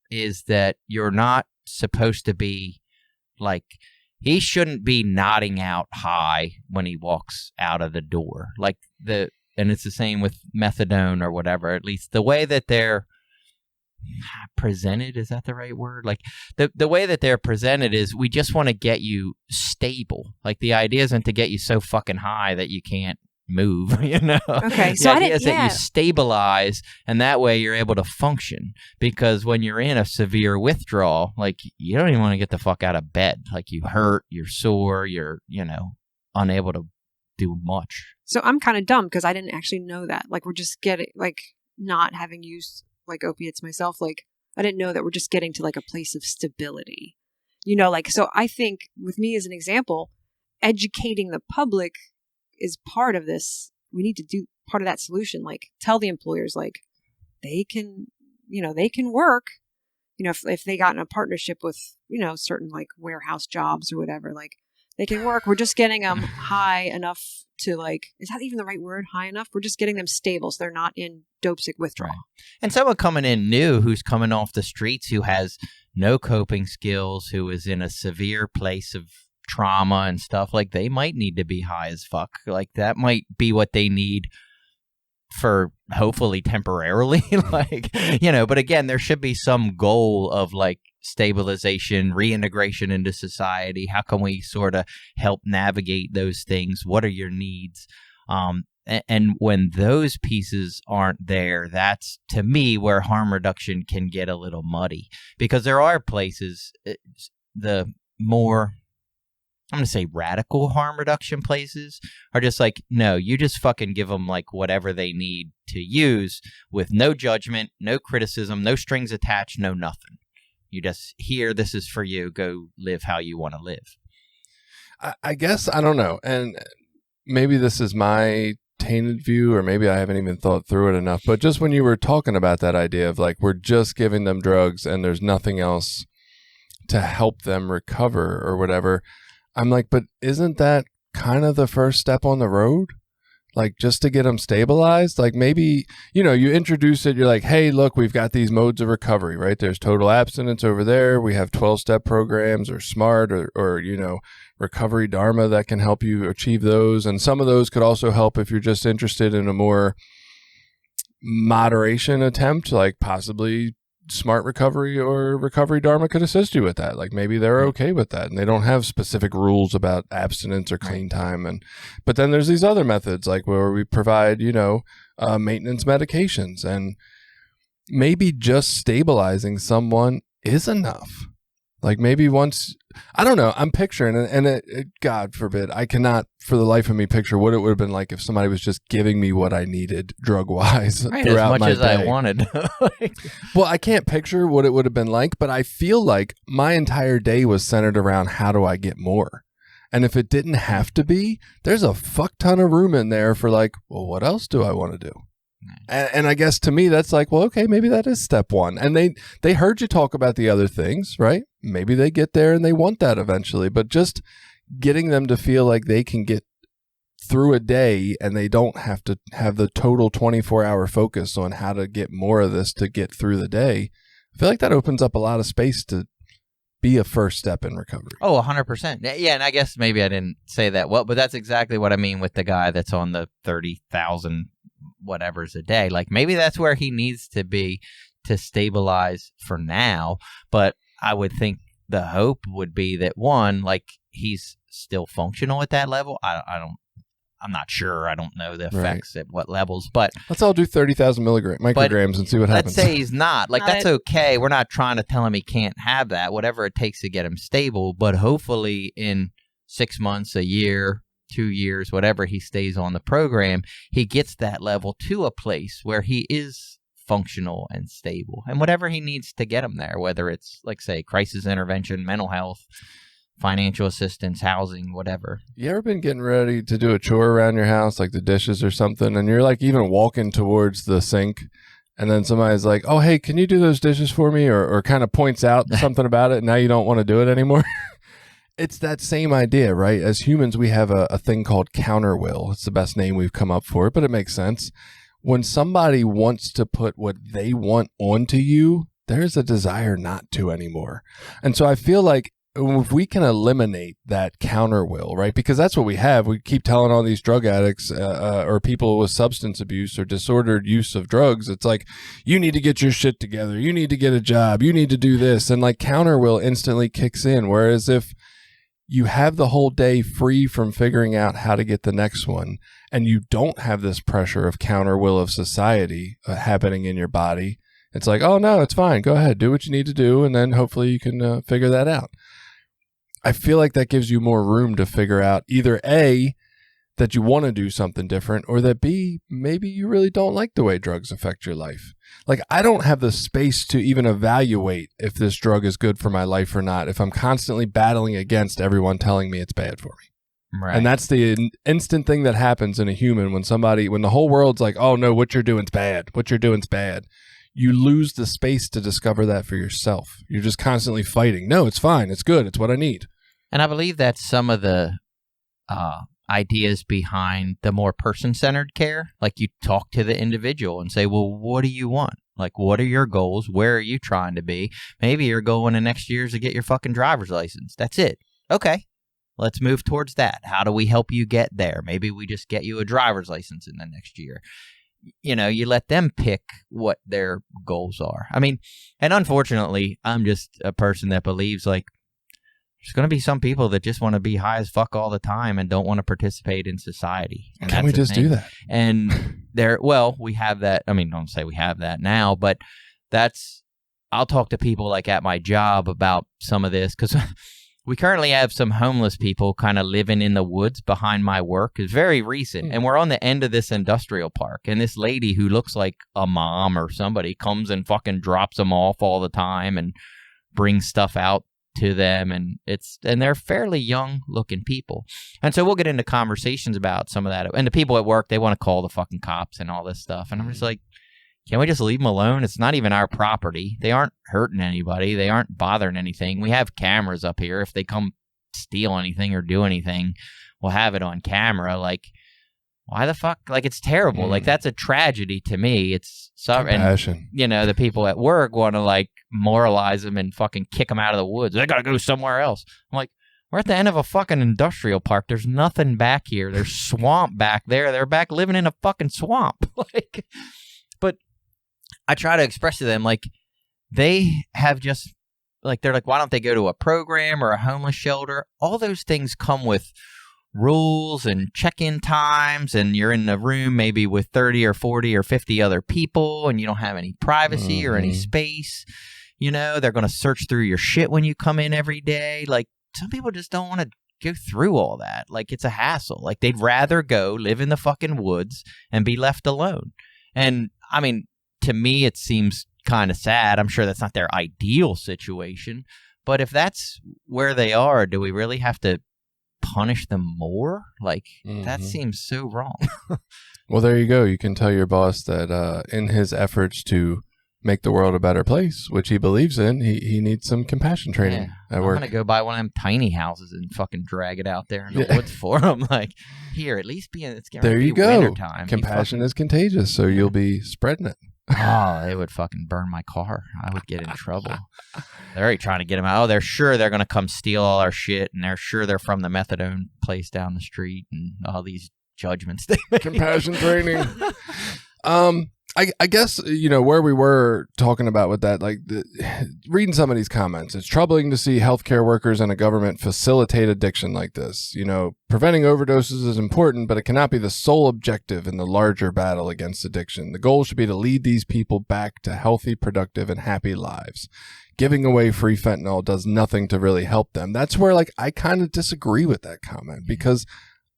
S1: is that you're not supposed to be like, he shouldn't be nodding out high when he walks out of the door. And it's the same with methadone or whatever, at least the way that they're presented, is that the right word? Like the way that they're presented is we just want to get you stable. Like, the idea isn't to get you so fucking high that you can't move,
S3: Okay,
S1: so the idea is that you stabilize, and that way you're able to function. Because when you're in a severe withdrawal, like, you don't even want to get the fuck out of bed. Like, you hurt, you're sore, you're unable to do much.
S3: So I'm kind of dumb because I didn't actually know that. Like, we're just getting, like, not having used like opiates myself, like, I didn't know that we're just getting to like a place of stability, so I think with me as an example, educating the public is part of this. We need to do part of that solution. Like tell the employers, like they can, they can work, if they got in a partnership with, certain like warehouse jobs or whatever, like they can work. We're just getting them high enough to like, is that even the right word? High enough? We're just getting them stable so they're not in dope sick withdrawal.
S1: Right. And someone coming in new who's coming off the streets, who has no coping skills, who is in a severe place of trauma and stuff, like they might need to be high as fuck. Like that might be what they need for hopefully temporarily, like, but again, there should be some goal of like stabilization, reintegration into society. How can we sort of help navigate those things? What are your needs? And when those pieces aren't there, that's to me where harm reduction can get a little muddy, because there are places, the more, I'm going to say radical harm reduction places are just like, no, you just fucking give them like whatever they need to use with no judgment, no criticism, no strings attached, no nothing. You just, here, this is for you. Go live how you want to live.
S2: I guess, I don't know. And maybe this is my tainted view, or maybe I haven't even thought through it enough. But just when you were talking about that idea of like, we're just giving them drugs and there's nothing else to help them recover or whatever, I'm like, but isn't that kind of the first step on the road? Like just to get them stabilized? Like maybe, you introduce it. You're like, hey, look, we've got these modes of recovery, right? There's total abstinence over there. We have 12-step programs or SMART or recovery Dharma that can help you achieve those. And some of those could also help if you're just interested in a more moderation attempt, like possibly Smart Recovery or Recovery Dharma could assist you with that. Like maybe they're okay with that and they don't have specific rules about abstinence or clean time. But then there's these other methods like where we provide, maintenance medications, and maybe just stabilizing someone is enough. Like maybe once, I don't know, I'm picturing, and God forbid, I cannot for the life of me picture what it would have been like if somebody was just giving me what I needed drug-wise throughout my day.
S1: As much as I wanted.
S2: Well, I can't picture what it would have been like, but I feel like my entire day was centered around how do I get more? And if it didn't have to be, there's a fuck ton of room in there for like, well, what else do I want to do? And I guess to me, that's like, well, okay, maybe that is step one. And they heard you talk about the other things, right? Maybe they get there and they want that eventually, but just getting them to feel like they can get through a day and they don't have to have the total 24-hour focus on how to get more of this to get through the day. I feel like that opens up a lot of space to be a first step in recovery.
S1: Oh, 100%. Yeah, and I guess maybe I didn't say that well, but that's exactly what I mean with the guy that's on the 30,000 whatever's a day. Like maybe that's where he needs to be to stabilize for now. But I would think the hope would be that one, like he's still functional at that level. I'm not sure. I don't know the effects at what levels, but
S2: let's all do 30,000 micrograms and see what happens.
S1: Let's say he's not. Like that's okay. We're not trying to tell him he can't have that, whatever it takes to get him stable. But hopefully in 6 months, a year, 2 years, whatever he stays on the program, he gets that level to a place where he is functional and stable, and whatever he needs to get him there, whether it's like say crisis intervention, mental health, financial assistance, housing, whatever.
S2: You ever been getting ready to do a chore around your house, like the dishes or something, and you're like even walking towards the sink, and then somebody's like, oh, hey, can you do those dishes for me? Or kind of points out something about it, and now you don't want to do it anymore? It's that same idea, right? As humans, we have a thing called counter will. It's the best name we've come up for it, but it makes sense. When somebody wants to put what they want onto you, there's a desire not to anymore. And so I feel like if we can eliminate that counter will, right? Because that's what we have. We keep telling all these drug addicts or people with substance abuse or disordered use of drugs, it's like, you need to get your shit together. You need to get a job. You need to do this. And like counter will instantly kicks in. Whereas if you have the whole day free from figuring out how to get the next one, and you don't have this pressure of counter will of society happening in your body, it's like, oh no, it's fine. Go ahead, do what you need to do. And then hopefully you can figure that out. I feel like that gives you more room to figure out either A, that you want to do something different, or that B, maybe you really don't like the way drugs affect your life. Like, I don't have the space to even evaluate if this drug is good for my life or not if I'm constantly battling against everyone telling me it's bad for me.
S1: Right.
S2: And that's the instant thing that happens in a human when the whole world's like, oh no, what you're doing's bad. What you're doing's bad. You lose the space to discover that for yourself. You're just constantly fighting. No, it's fine. It's good. It's what I need.
S1: And I believe that's some of the ideas behind the more person-centered care. Like you talk to the individual and say, well, what do you want? Like, what are your goals? Where are you trying to be? Maybe you're going in next year's to get your fucking driver's license. That's it. Okay. Let's move towards that. How do we help you get there? Maybe we just get you a driver's license in the next year. You know, you let them pick what their goals are. I mean, and unfortunately, I'm just a person that believes like there's going to be some people that just want to be high as fuck all the time and don't want to participate in society. And
S2: Can we just do that?
S1: And we have that. I mean, don't say we have that now, but I'll talk to people like at my job about some of this because we currently have some homeless people kind of living in the woods behind my work. It's very recent. And we're on the end of this industrial park. And this lady who looks like a mom or somebody comes and fucking drops them off all the time and brings stuff out to them. And they're fairly young looking people. And so we'll get into conversations about some of that. And the people at work, they want to call the fucking cops and all this stuff. And I'm just like, can't we just leave them alone? It's not even our property. They aren't hurting anybody. They aren't bothering anything. We have cameras up here. If they come steal anything or do anything, we'll have it on camera. Like, why the fuck? Like, it's terrible. Like, that's a tragedy to me. It's
S2: compassion.
S1: And, you know, the people at work want to, like, moralize them and fucking kick them out of the woods. They got to go somewhere else. I'm like, we're at the end of a fucking industrial park. There's nothing back here. There's swamp back there. They're back living in a fucking swamp. Like, but I try to express to them, like, they have just, like, they're like, why don't they go to a program or a homeless shelter? All those things come with rules and check-in times, and you're in a room maybe with 30 or 40 or 50 other people, and you don't have any privacy or any space. You know, they're going to search through your shit when you come in every day. Like, some people just don't want to go through all that. Like, it's a hassle. Like, they'd rather go live in the fucking woods and be left alone. And, I mean, to me, it seems kind of sad. I'm sure that's not their ideal situation. But if that's where they are, do we really have to punish them more? Like, that seems so wrong.
S2: Well, there you go. You can tell your boss that in his efforts to make the world a better place, which he believes in, he needs some compassion training at work.
S1: I'm going to go buy one of them tiny houses and fucking drag it out there in the woods for him. Like, here, at least it's going to be wintertime.
S2: Compassion is contagious, so you'll be spreading it.
S1: Oh, they would fucking burn my car. I would get in trouble. They're already trying to get them out. Oh, they're sure they're going to come steal all our shit, and they're sure they're from the methadone place down the street, and all these judgments they make.
S2: Compassion training. I guess, you know, where we were talking about with that, like reading some of these comments, it's troubling to see healthcare workers and a government facilitate addiction like this. You know, preventing overdoses is important, but it cannot be the sole objective in the larger battle against addiction. The goal should be to lead these people back to healthy, productive, and happy lives. Giving away free fentanyl does nothing to really help them. That's where, like, I kind of disagree with that comment, because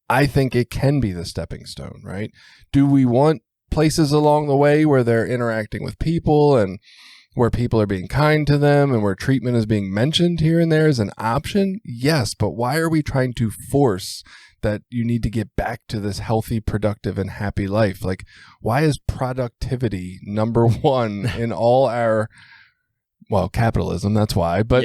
S2: I think it can be the stepping stone, right? Do we want places along the way where they're interacting with people and where people are being kind to them and where treatment is being mentioned here and there as an option? Yes, but why are we trying to force that you need to get back to this healthy, productive, and happy life? Like, why is productivity number one in all our, well, capitalism, that's why, but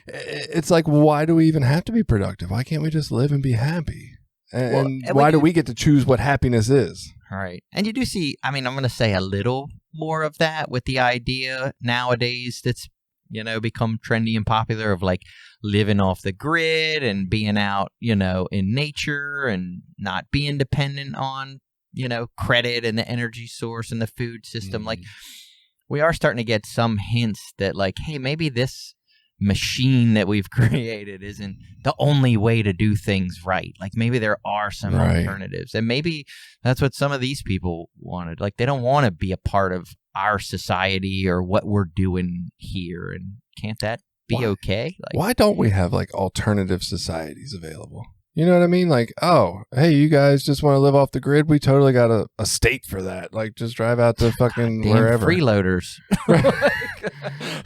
S2: it's like, why do we even have to be productive? Why can't we just live and be happy? And why do we get to choose what happiness is?
S1: Right. And you do see, I mean, I'm going to say a little more of that with the idea nowadays that's, you know, become trendy and popular of like living off the grid and being out, you know, in nature and not being dependent on, you know, credit and the energy source and the food system. Like, we are starting to get some hints that, like, hey, maybe this machine that we've created isn't the only way to do things right. Like, maybe there are some alternatives, and maybe that's what some of these people wanted. Like, they don't want to be a part of our society or what we're doing here. And can't that be okay? Like,
S2: why don't we have like alternative societies available? You know what I mean? Like, oh, hey, you guys just want to live off the grid? We totally got a state for that. Like, just drive out to fucking wherever.
S1: Freeloaders.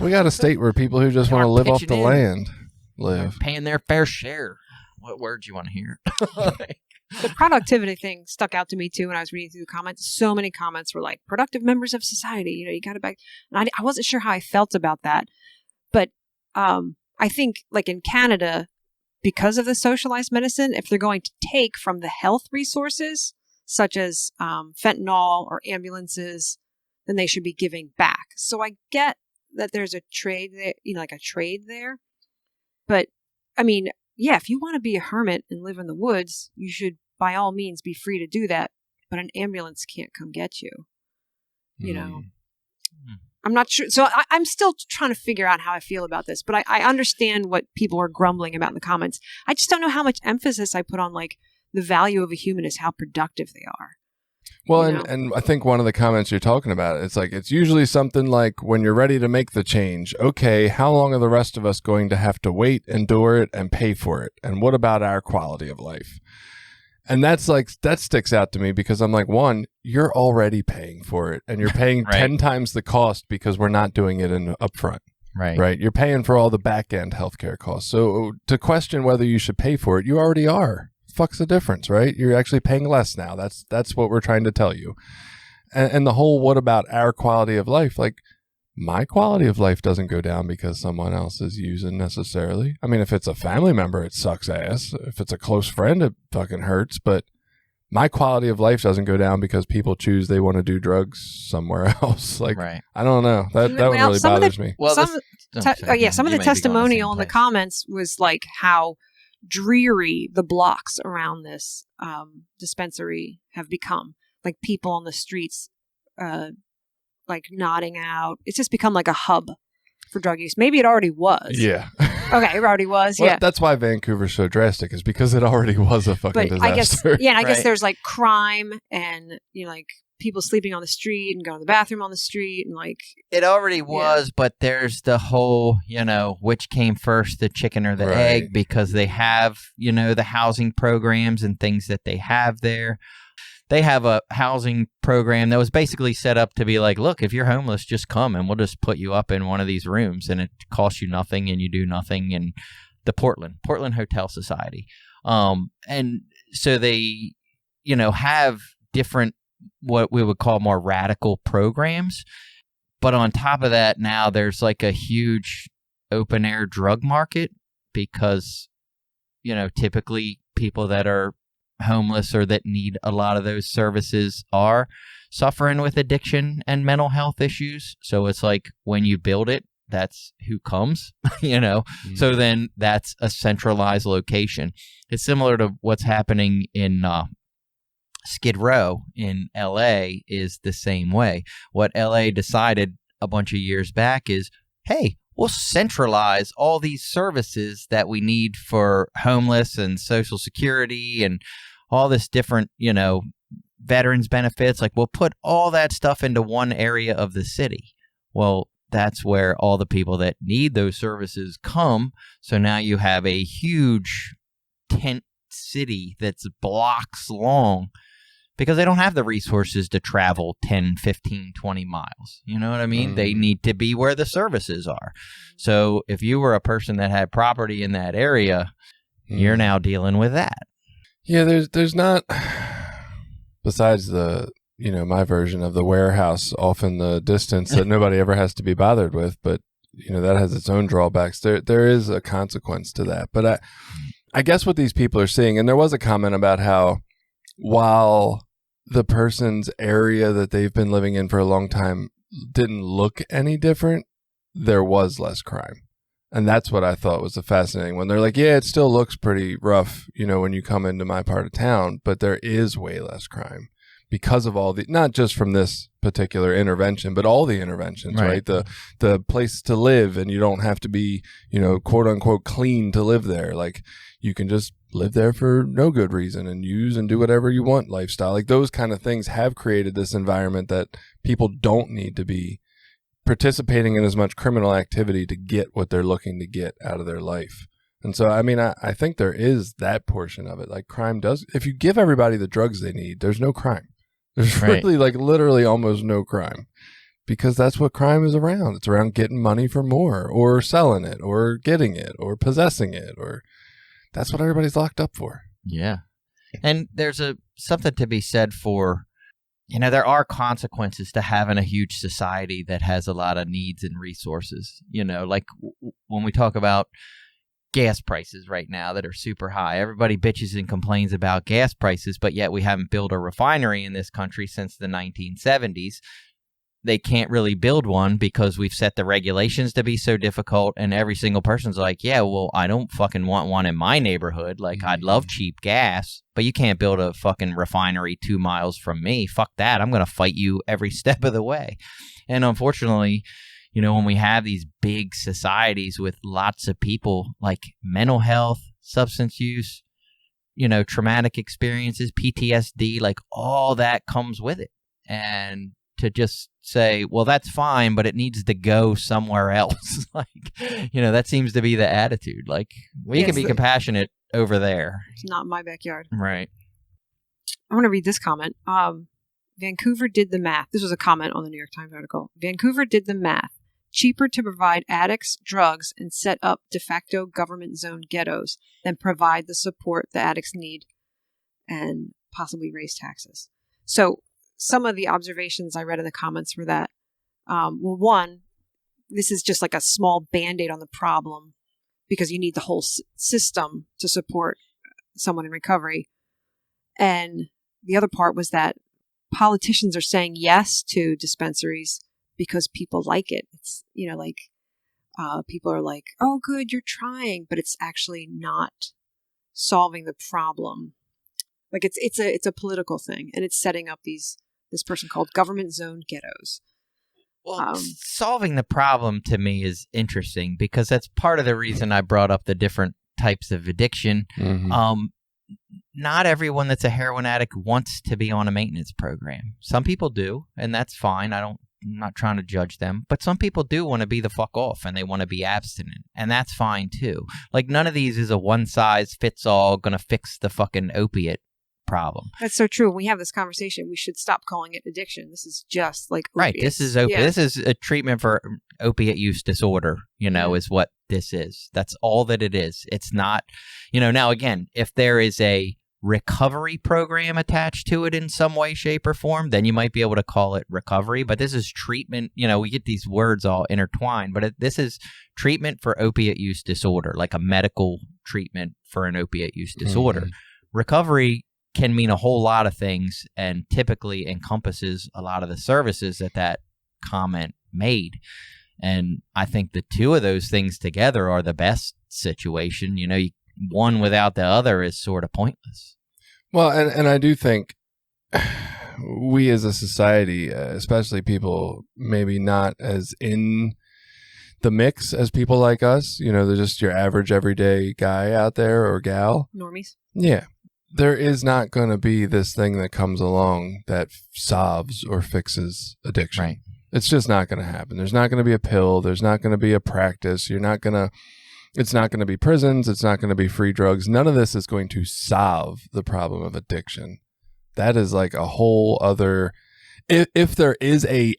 S2: We got a state where people who just want to live off the land live.
S1: Paying their fair share. what words you want to hear.
S3: The productivity thing stuck out to me too when I was reading through the comments. So many comments were like, productive members of society, you got to back. And I wasn't sure how I felt about that. But I think like in Canada, because of the socialized medicine, if they're going to take from the health resources, such as fentanyl or ambulances, then they should be giving back. So I get that there's a trade there, like a trade there. But I mean, yeah, if you want to be a hermit and live in the woods, you should by all means be free to do that. But an ambulance can't come get you. I'm not sure. So I'm still trying to figure out how I feel about this. But I understand what people are grumbling about in the comments. I just don't know how much emphasis I put on like the value of a human is how productive they are.
S2: Well, and I think one of the comments you're talking about, it's like, it's usually something like, when you're ready to make the change, okay, how long are the rest of us going to have to wait, endure it, and pay for it? And what about our quality of life? And that's like, that sticks out to me because I'm like, one, you're already paying for it, and you're paying 10 times the cost because we're not doing it in upfront. Right. You're paying for all the back end healthcare costs. So to question whether you should pay for it, you already are. Fuck's the difference, right? You're actually paying less now. That's what we're trying to tell you. And the whole, what about our quality of life? Like, my quality of life doesn't go down because someone else is using necessarily. I mean, if it's a family member, it sucks ass. If it's a close friend, it fucking hurts. But my quality of life doesn't go down because people choose they want to do drugs somewhere else. Like, I don't know. That one really bothers me.
S3: Well, some of the testimonial in the comments was like how dreary the blocks around this dispensary have become. Like people on the streets like nodding out. It's just become like a hub for drug use. Maybe it already was.
S2: Yeah.
S3: Okay, it already was.
S2: Well,
S3: yeah.
S2: That's why Vancouver's so drastic, is because it already was a fucking disaster.
S3: I guess there's like crime and like people sleeping on the street and going to the bathroom on the street and like
S1: it already was, but there's the whole, which came first, the chicken or the egg, because they have, the housing programs and things that they have there. They have a housing program that was basically set up to be like, look, if you're homeless, just come and we'll just put you up in one of these rooms and it costs you nothing and you do nothing. And the Portland Hotel Society. And so they, have different, what we would call more radical programs. But on top of that, now there's like a huge open air drug market because, typically people that are homeless or that need a lot of those services are suffering with addiction and mental health issues. So it's like when you build it, that's who comes, So then that's a centralized location. It's similar to what's happening in Skid Row in LA is the same way. What LA decided a bunch of years back is, hey, we'll centralize all these services that we need for homeless and Social Security and all this different, veterans benefits. Like, we'll put all that stuff into one area of the city. Well, that's where all the people that need those services come. So now you have a huge tent city that's blocks long because they don't have the resources to travel 10, 15, 20 miles. You know what I mean? They need to be where the services are. So if you were a person that had property in that area, you're now dealing with that.
S2: Yeah, there's not, besides the, my version of the warehouse off in the distance that nobody ever has to be bothered with, but, that has its own drawbacks. There is a consequence to that. But I guess what these people are seeing, and there was a comment about how while the person's area that they've been living in for a long time didn't look any different, there was less crime. And that's what I thought was the fascinating one. They're like, yeah, it still looks pretty rough, when you come into my part of town, but there is way less crime because of all the, not just from this particular intervention, but all the interventions, right? The place to live, and you don't have to be, quote unquote clean to live there. Like, you can just live there for no good reason and use and do whatever you want lifestyle. Like, those kind of things have created this environment that people don't need to be participating in as much criminal activity to get what they're looking to get out of their life. And so, I mean, I think there is that portion of it. Like, crime does, if you give everybody the drugs they need, there's no crime. There's really, like, literally almost no crime, because that's what crime is around. It's around getting money for more, or selling it, or getting it, or possessing it, or That's what everybody's locked up for.
S1: Yeah. And there's something to be said for, there are consequences to having a huge society that has a lot of needs and resources. Like when we talk about gas prices right now that are super high, everybody bitches and complains about gas prices, but yet we haven't built a refinery in this country since the 1970s. They can't really build one because we've set the regulations to be so difficult, and every single person's like, yeah, well, I don't fucking want one in my neighborhood. Like, I'd love cheap gas, but you can't build a fucking refinery 2 miles from me. Fuck that. I'm going to fight you every step of the way. And unfortunately, when we have these big societies with lots of people, like mental health, substance use, traumatic experiences, PTSD, like all that comes with it. And to just say, well, that's fine, but it needs to go somewhere else. Like, that seems to be the attitude. Like, we can be compassionate over there.
S3: It's not my backyard.
S1: Right.
S3: I want to read this comment. Vancouver did the math. This was a comment on the New York Times article. Vancouver did the math. Cheaper to provide addicts drugs and set up de facto government zone ghettos than provide the support the addicts need and possibly raise taxes. So some of the observations I read in the comments were that, one, this is just like a small Band-Aid on the problem because you need the whole system to support someone in recovery. And the other part was that politicians are saying yes to dispensaries because people like it. It's, people are like, oh, good, you're trying, but it's actually not solving the problem. Like it's a political thing, and it's setting up this person called government zone ghettos.
S1: Well, solving the problem to me is interesting because that's part of the reason I brought up the different types of addiction. Mm-hmm. Not everyone that's a heroin addict wants to be on a maintenance program. Some people do, and that's fine. I'm not trying to judge them, but some people do want to be the fuck off and they want to be abstinent, and that's fine too. Like, none of these is a one size fits all gonna fix the fucking opiate problem.
S3: That's so true. When we have this conversation, we should stop calling it addiction. This is just like opiates.
S1: Right. This is opiate. Yeah. This is a treatment for opiate use disorder, is what this is. That's all that it is. It's not, now again, if there is a recovery program attached to it in some way, shape, or form, then you might be able to call it recovery. But this is treatment. We get these words all intertwined, but this is treatment for opiate use disorder, like a medical treatment for an opiate use disorder. Mm-hmm. Recovery can mean a whole lot of things and typically encompasses a lot of the services that comment made. And I think the two of those things together are the best situation. One without the other is sort of pointless.
S2: Well, and I do think we as a society, especially people maybe not as in the mix as people like us, they're just your average everyday guy out there or gal.
S3: Normies.
S2: Yeah. There is not going to be this thing that comes along that solves or fixes addiction. Right. It's just not going to happen. There's not going to be a pill. There's not going to be a practice. It's not going to be prisons. It's not going to be free drugs. None of this is going to solve the problem of addiction. That is like a whole other, if there is a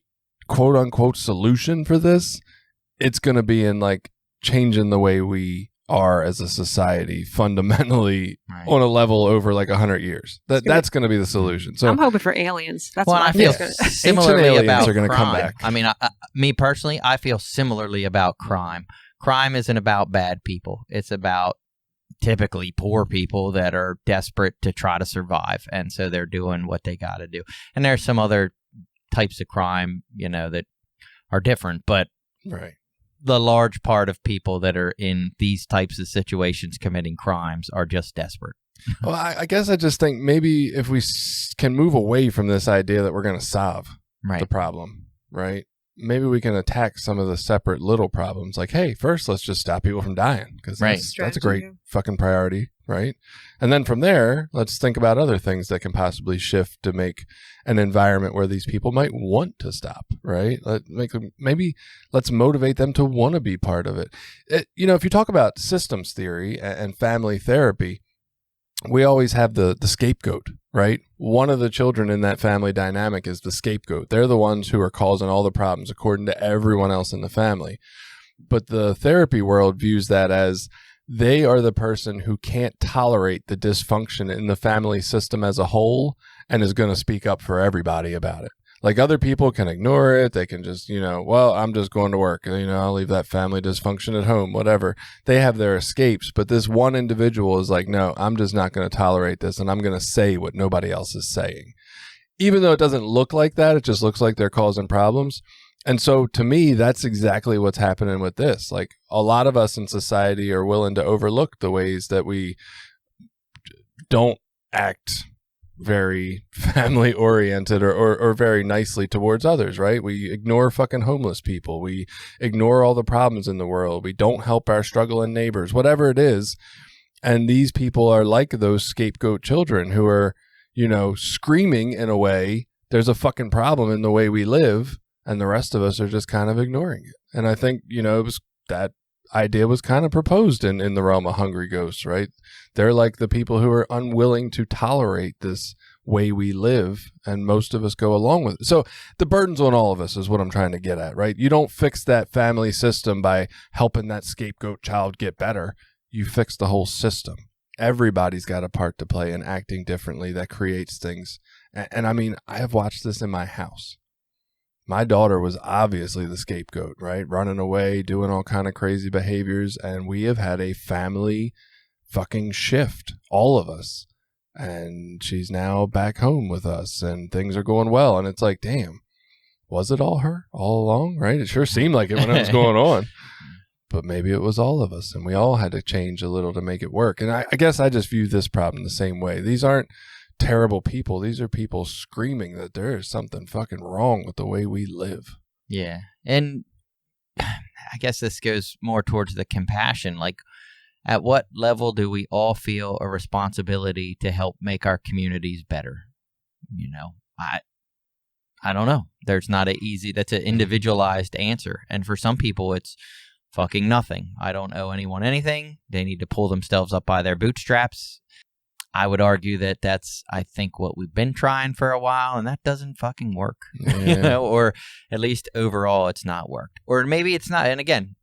S2: quote unquote solution for this, it's going to be in like changing the way we are as a society fundamentally on a level over like 100 years. That's going to be the solution. So
S3: I'm hoping for aliens. That's
S1: what I feel similarly about
S2: are going to come back.
S1: I mean, me personally, I feel similarly about crime. Crime isn't about bad people. It's about typically poor people that are desperate to try to survive, and so they're doing what they got to do. And there's some other types of crime, that are different, but
S2: right.
S1: The large part of people that are in these types of situations committing crimes are just desperate.
S2: Well, I guess I just think maybe if we can move away from this idea that we're going to solve the problem, right? Maybe we can attack some of the separate little problems. Like, hey, first, let's just stop people from dying because that's a great fucking priority, right? And then from there, let's think about other things that can possibly shift to make an environment where these people might want to stop, right? Maybe let's motivate them to want to be part of it. If you talk about systems theory and family therapy, we always have the scapegoat, right? One of the children in that family dynamic is the scapegoat. They're the ones who are causing all the problems according to everyone else in the family. But the therapy world views that as they are the person who can't tolerate the dysfunction in the family system as a whole and is going to speak up for everybody about it. Like, other people can ignore it. They can just, well, I'm just going to work. I'll leave that family dysfunction at home, whatever. They have their escapes. But this one individual is like, no, I'm just not going to tolerate this. And I'm going to say what nobody else is saying. Even though it doesn't look like that, it just looks like they're causing problems. And so to me, that's exactly what's happening with this. Like, a lot of us in society are willing to overlook the ways that we don't act very family oriented or very nicely towards others, right? We ignore fucking homeless people. We ignore all the problems in the world. We don't help our struggling neighbors, whatever it is. And these people are like those scapegoat children who are, screaming in a way, there's a fucking problem in the way we live. And the rest of us are just kind of ignoring it. And I think, it was that idea was kind of proposed in the realm of Hungry Ghosts, right? They're like the people who are unwilling to tolerate this way we live, and most of us go along with it. So the burden's on all of us is what I'm trying to get at, right? You don't fix that family system by helping that scapegoat child get better. You fix the whole system. Everybody's got a part to play in acting differently that creates things. And I mean, I have watched this in my house. My daughter was obviously the scapegoat, right? Running away, doing all kind of crazy behaviors. And we have had a family fucking shift, all of us. And she's now back home with us and things are going well. And it's like, damn, was it all her all along, right? It sure seemed like it when it was going on. But maybe it was all of us and we all had to change a little to make it work. And I guess I just view this problem the same way. These aren't terrible people. These are people screaming that there is something fucking wrong with the way we live.
S1: Yeah. And I guess this goes more towards the compassion. Like, at what level do we all feel a responsibility to help make our communities better? I don't know. There's not that's an individualized answer. And for some people, it's fucking nothing. I don't owe anyone anything. They need to pull themselves up by their bootstraps. I would argue that that's, I think, what we've been trying for a while, and that doesn't fucking work,
S2: Yeah.
S1: Or at least overall it's not worked. Or maybe it's not. And again,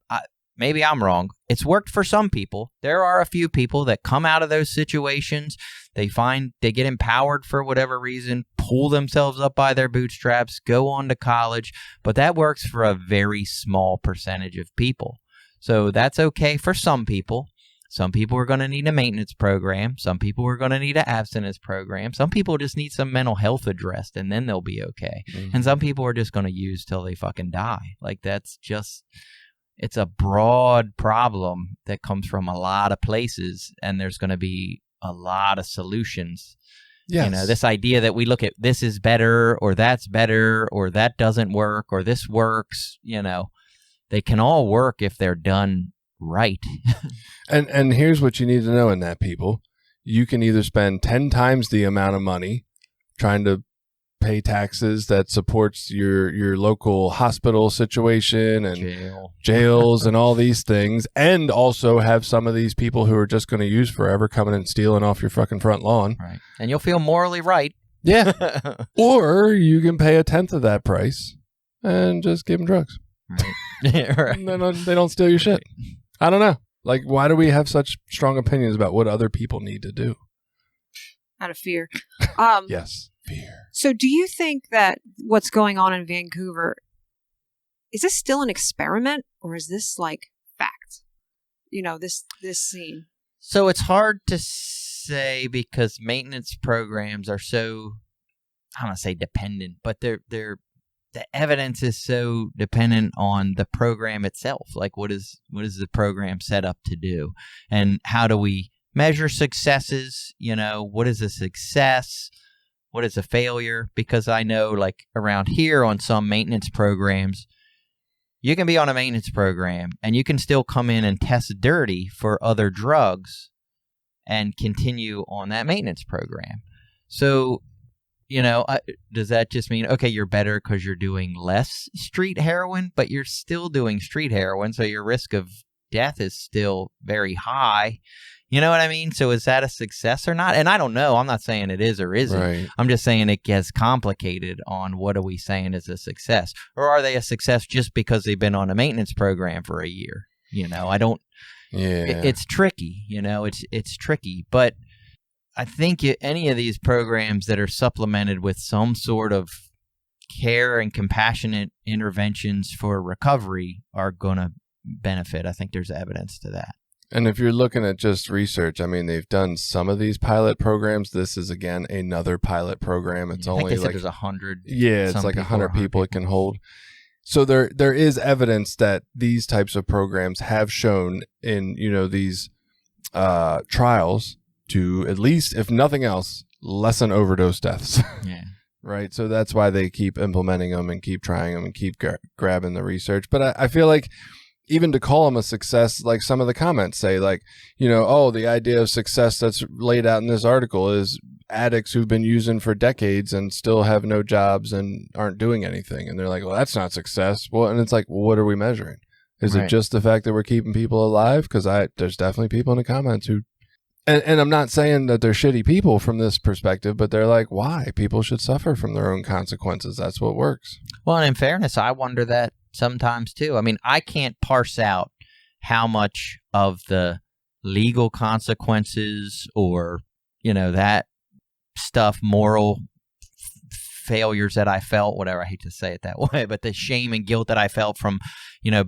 S1: maybe I'm wrong. It's worked for some people. There are a few people that come out of those situations. They get empowered for whatever reason, pull themselves up by their bootstraps, go on to college. But that works for a very small percentage of people. So that's okay for some people. Some people are going to need a maintenance program. Some people are going to need an abstinence program. Some people just need some mental health addressed, and then they'll be okay.
S2: Mm-hmm.
S1: And some people are just going to use till they fucking die. Like, that's just, it's a broad problem that comes from a lot of places, and there's going to be a lot of solutions.
S2: Yes.
S1: This idea that we look at this is better, or that's better, or that doesn't work, or this works, they can all work if they're done right.
S2: And here's what you need to know in that, people. You can either spend 10 times the amount of money trying to pay taxes that supports your local hospital situation and jails and all these things, and also have some of these people who are just going to use forever coming and stealing off your fucking front lawn.
S1: Right. And you'll feel morally right.
S2: Yeah. Or you can pay 1/10 of that price and just give them drugs.
S1: Right. Right.
S2: And then they don't steal your shit. I don't know. Like, why do we have such strong opinions about what other people need to do?
S3: Out of fear.
S2: Yes, fear.
S3: So do you think that what's going on in Vancouver, is this still an experiment, or is this like fact? This scene.
S1: So it's hard to say because maintenance programs are so, I don't want to say dependent, but they're the evidence is so dependent on the program itself. Like, what is the program set up to do? And how do we measure successes? What is a success? What is a failure? Because I know, like, around here on some maintenance programs, you can be on a maintenance program and you can still come in and test dirty for other drugs and continue on that maintenance program. So, does that just mean, okay, you're better because you're doing less street heroin, but you're still doing street heroin, so your risk of death is still very high. You know what I mean? So is that a success or not? And I don't know. I'm not saying it is or isn't.
S2: Right.
S1: I'm just saying it gets complicated on what are we saying is a success. Or are they a success just because they've been on a maintenance program for a year? I don't,
S2: Yeah.
S1: it's tricky, it's tricky. But I think any of these programs that are supplemented with some sort of care and compassionate interventions for recovery are going to benefit. I think there's evidence to that.
S2: And if you're looking at just research, I mean, they've done some of these pilot programs. This is, again, another pilot program. It's
S1: I think
S2: only
S1: they said
S2: like
S1: there's 100.
S2: Yeah, it's like 100 people it can hold. So there is evidence that these types of programs have shown in, these trials to, at least, if nothing else, lessen overdose deaths.
S1: Yeah.
S2: Right. So that's why they keep implementing them and keep trying them and keep grabbing the research. But I feel like even to call them a success, like some of the comments say, like, the idea of success that's laid out in this article is addicts who've been using for decades and still have no jobs and aren't doing anything. And they're like, well, that's not success. Well, and it's like, well, what are we measuring? Is it just the fact that we're keeping people alive? Because there's definitely people in the comments who, and I'm not saying that they're shitty people from this perspective, but they're like, why? People should suffer from their own consequences. That's what works.
S1: Well, and in fairness, I wonder that sometimes too. I mean, I can't parse out how much of the legal consequences or, that stuff, moral failures that I felt, whatever, I hate to say it that way, but the shame and guilt that I felt from,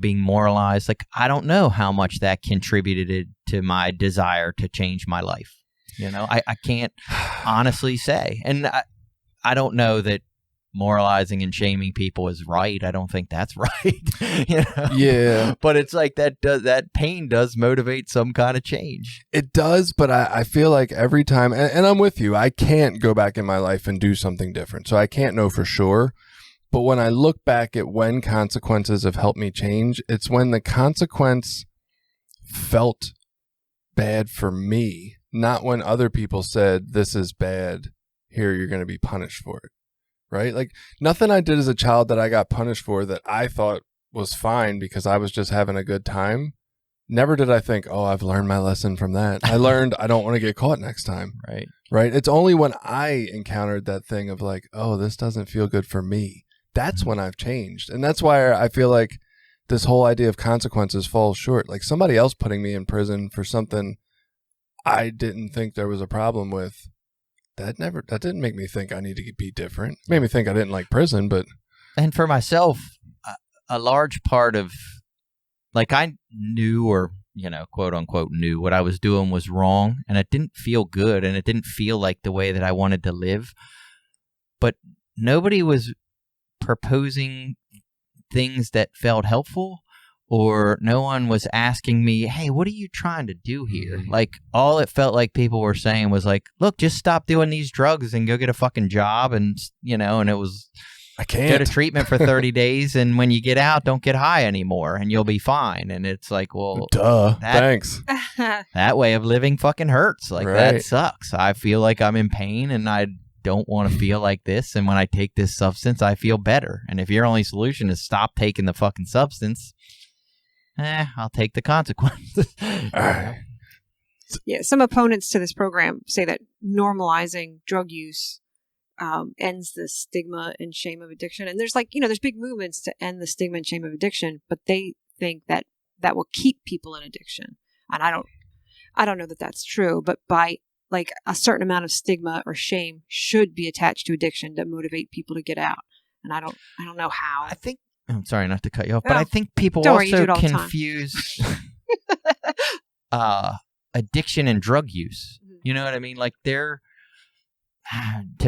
S1: being moralized, like, I don't know how much that contributed to my desire to change my life. I can't honestly say. And I don't know that moralizing and shaming people is right. I don't think that's right.
S2: Yeah.
S1: But it's like that pain does motivate some kind of change.
S2: It does, but I feel like every time, and I'm with you, I can't go back in my life and do something different. So I can't know for sure. But when I look back at when consequences have helped me change, it's when the consequence felt bad for me, not when other people said, this is bad, here, you're going to be punished for it. Right? Like, nothing I did as a child that I got punished for that I thought was fine because I was just having a good time. Never did I think, oh, I've learned my lesson from that. I learned I don't want to get caught next time.
S1: Right.
S2: Right. It's only when I encountered that thing of like, oh, this doesn't feel good for me. That's when I've changed. And that's why I feel like this whole idea of consequences falls short. Like, somebody else putting me in prison for something I didn't think there was a problem with. That didn't make me think I need to be different. It made me think I didn't like prison, but.
S1: And for myself, a large part of, like, I knew, or, quote unquote knew what I was doing was wrong, and it didn't feel good, and it didn't feel like the way that I wanted to live. But nobody was proposing things that felt helpful, or no one was asking me, hey, what are you trying to do here? Like, all it felt like people were saying was like, look, just stop doing these drugs and go get a fucking job. And, and it was,
S2: I can't
S1: go to treatment for 30 days. And when you get out, don't get high anymore and you'll be fine. And it's like, well,
S2: duh, thanks.
S1: That way of living fucking hurts. Like, that sucks. I feel like I'm in pain and I don't want to feel like this. And when I take this substance, I feel better. And if your only solution is stop taking the fucking substance, I'll take the consequences.
S3: Yeah, some opponents to this program say that normalizing drug use ends the stigma and shame of addiction. And there's there's big movements to end the stigma and shame of addiction, but they think that will keep people in addiction. And I don't know that that's true, but by like a certain amount of stigma or shame should be attached to addiction to motivate people to get out. And I don't know how.
S1: I think, I'm sorry not to cut you off, but I think people also confuse addiction and drug use. You know what I mean? Like, to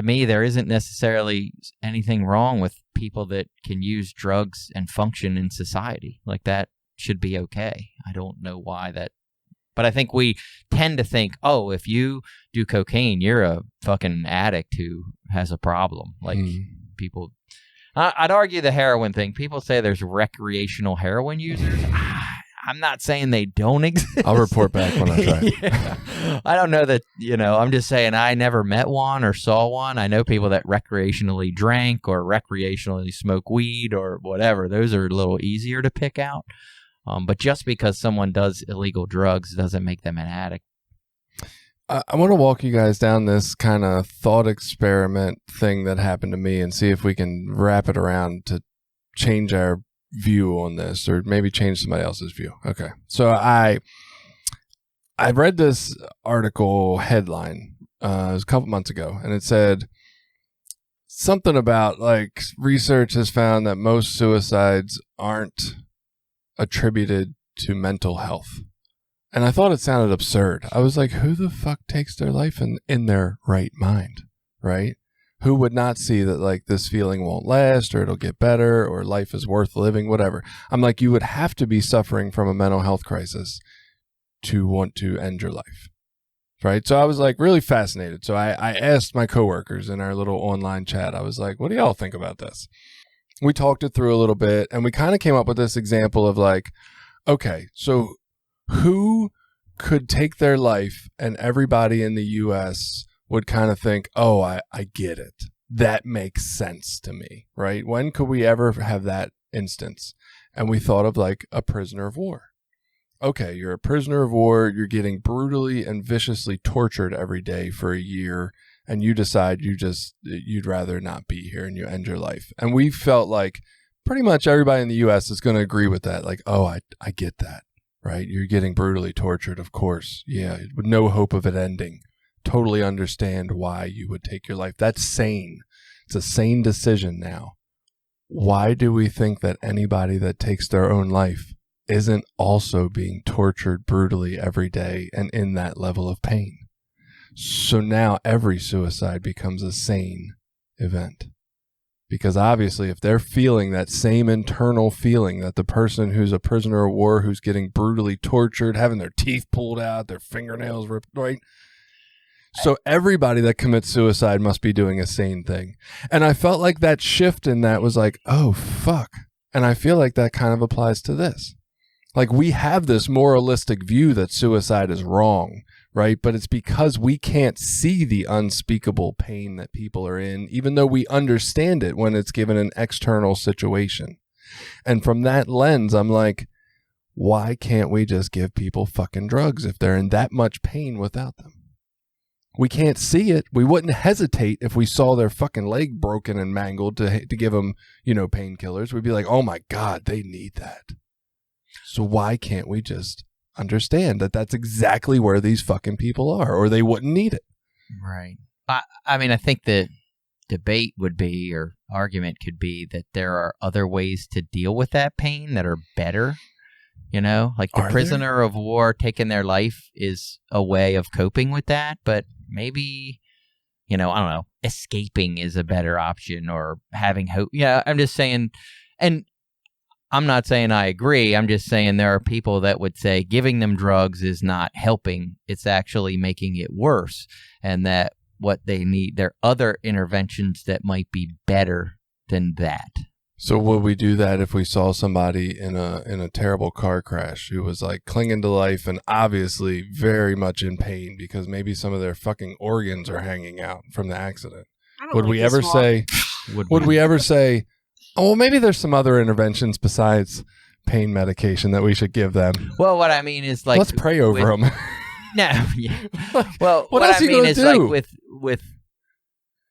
S1: me, there isn't necessarily anything wrong with people that can use drugs and function in society. Like, that should be okay. I don't know why that, but I think we tend to think, oh, if you do cocaine, you're a fucking addict who has a problem. Like, people... I'd argue the heroin thing. People say there's recreational heroin users. I'm not saying they don't exist.
S2: I'll report back when I try.
S1: Yeah. I don't know that, I'm just saying I never met one or saw one. I know people that recreationally drank or recreationally smoke weed or whatever. Those are a little easier to pick out. But just because someone does illegal drugs doesn't make them an addict.
S2: I want to walk you guys down this kind of thought experiment thing that happened to me and see if we can wrap it around to change our view on this, or maybe change somebody else's view. Okay. So I I read this article headline it was a couple months ago, and it said something about like research has found that most suicides aren't attributed to mental health. And I thought it sounded absurd. I was like, who the fuck takes their life in their right mind, right? Who would not see that like this feeling won't last or it'll get better or life is worth living, whatever. I'm like, you would have to be suffering from a mental health crisis to want to end your life, right? So I was like really fascinated. So I asked my coworkers in our little online chat, I was like, what do y'all think about this? We talked it through a little bit and we kind of came up with this example of like, okay, so who could take their life and everybody in the U.S. would kind of think, oh, I get it. That makes sense to me, right? When could we ever have that instance? And we thought of like a prisoner of war. Okay, you're a prisoner of war. You're getting brutally and viciously tortured every day for a year. And you decide you'd rather not be here and you end your life. And we felt like pretty much everybody in the U.S. is going to agree with that. Like, oh, I get that. Right? You're getting brutally tortured, of course. Yeah, with no hope of it ending. Totally understand why you would take your life. That's sane. It's a sane decision now. Why do we think that anybody that takes their own life isn't also being tortured brutally every day and in that level of pain? So now every suicide becomes a sane event. Because obviously, if they're feeling that same internal feeling that the person who's a prisoner of war, who's getting brutally tortured, having their teeth pulled out, their fingernails ripped, right? So everybody that commits suicide must be doing a sane thing. And I felt like that shift in that was like, oh, fuck. And I feel like that kind of applies to this. Like we have this moralistic view that suicide is wrong, right? But it's because we can't see the unspeakable pain that people are in, even though we understand it when it's given an external situation. And from that lens, I'm like, why can't we just give people fucking drugs if they're in that much pain without them? We can't see it. We wouldn't hesitate if we saw their fucking leg broken and mangled to give them, painkillers. We'd be like, oh my God, they need that. So why can't we just understand that that's exactly where these fucking people are, or they wouldn't need it?
S1: Right. I mean, I think the debate would be, or argument could be, that there are other ways to deal with that pain that are better. Like the prisoner of war taking their life is a way of coping with that, but maybe, I don't know, escaping is a better option, or having hope. Yeah, I'm just saying, and I'm not saying I agree. I'm just saying there are people that would say giving them drugs is not helping. It's actually making it worse. And that what they need, there are other interventions that might be better than that.
S2: So would we do that if we saw somebody in a terrible car crash who was like clinging to life and obviously very much in pain because maybe some of their fucking organs are hanging out from the accident? Would we ever say, oh, well, maybe there's some other interventions besides pain medication that we should give them?
S1: Well, what I mean is like,
S2: let's pray over them.
S1: No, yeah. Well,
S2: what else
S1: I mean is
S2: do?
S1: like with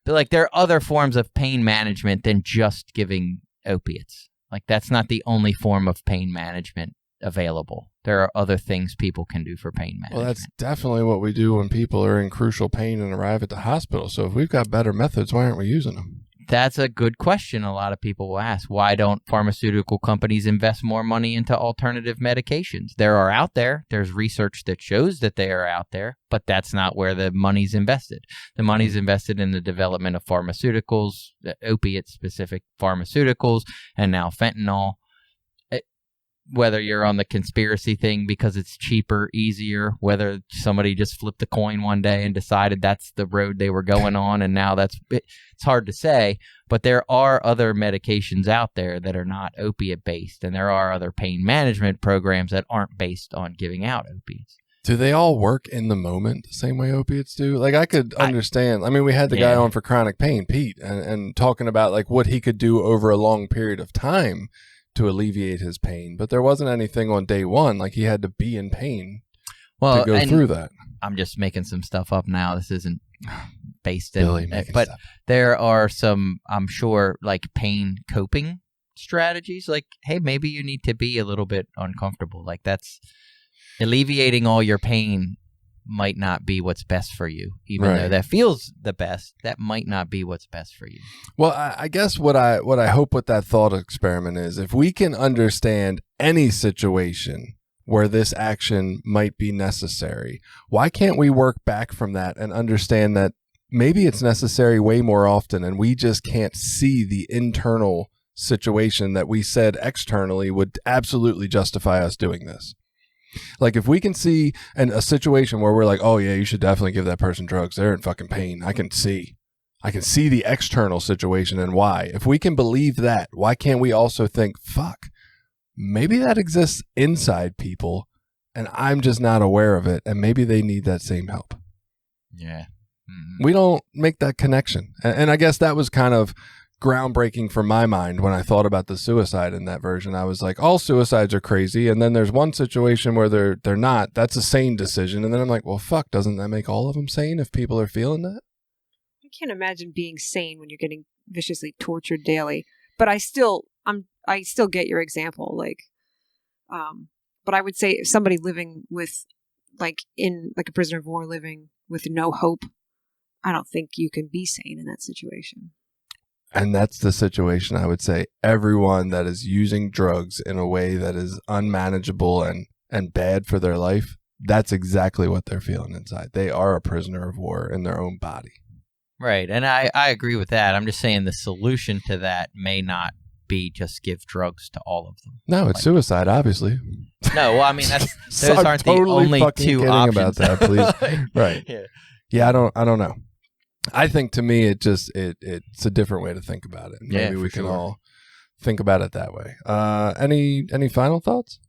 S1: like there are other forms of pain management than just giving opiates. Like that's not the only form of pain management available. There are other things people can do for pain management.
S2: Well, that's definitely what we do when people are in crucial pain and arrive at the hospital. So if we've got better methods, why aren't we using them?
S1: That's a good question a lot of people will ask. Why don't pharmaceutical companies invest more money into alternative medications? There are out there. There's research that shows that they are out there, but that's not where the money's invested. The money's invested in the development of pharmaceuticals, opiate-specific pharmaceuticals, and now fentanyl. Whether you're on the conspiracy thing because it's cheaper, easier, whether somebody just flipped the coin one day and decided that's the road they were going on, and now it's hard to say, but there are other medications out there that are not opiate-based, and there are other pain management programs that aren't based on giving out opiates.
S2: Do they all work in the moment the same way opiates do? Like I could understand. I mean, we had the guy on for chronic pain, Pete, and talking about like what he could do over a long period of time to alleviate his pain, but there wasn't anything on day one. Like he had to be in pain to go through that.
S1: I'm just making some stuff up now. This isn't based in, but
S2: stuff.
S1: There are some, I'm sure, like pain coping strategies. Like, hey, maybe you need to be a little bit uncomfortable. Like that's alleviating all your pain might not be what's best for you, even though that feels the best. That might not be what's best for you.
S2: Well, I guess what I hope with that thought experiment is if we can understand any situation where this action might be necessary, why can't we work back from that and understand that maybe it's necessary way more often and we just can't see the internal situation that we said externally would absolutely justify us doing this? Like if we can see a situation where we're like, oh yeah, you should definitely give that person drugs. They're in fucking pain. I can see the external situation and why. If we can believe that, why can't we also think, fuck, maybe that exists inside people and I'm just not aware of it. And maybe they need that same help.
S1: Yeah.
S2: We don't make that connection. And I guess that was kind of groundbreaking for my mind when I thought about the suicide in that version. I was like, all suicides are crazy. And then there's one situation where they're not. That's a sane decision. And then I'm like, well, fuck, doesn't that make all of them sane if people are feeling that?
S3: I can't imagine being sane when you're getting viciously tortured daily. But I still get your example. Like, but I would say if somebody living with in a prisoner of war living with no hope, I don't think you can be sane in that situation.
S2: And that's the situation I would say everyone that is using drugs in a way that is unmanageable and bad for their life, that's exactly what they're feeling inside. They are a prisoner of war in their own body.
S1: Right. And I agree with that. I'm just saying the solution to that may not be just give drugs to all of them.
S2: No, it's suicide, obviously.
S1: No, well, I mean, those aren't
S2: totally
S1: the only two options.
S2: About that, please. Right. Yeah, I don't know. I think to me, it's a different way to think about it. Maybe we can all think about it that way. Any final thoughts?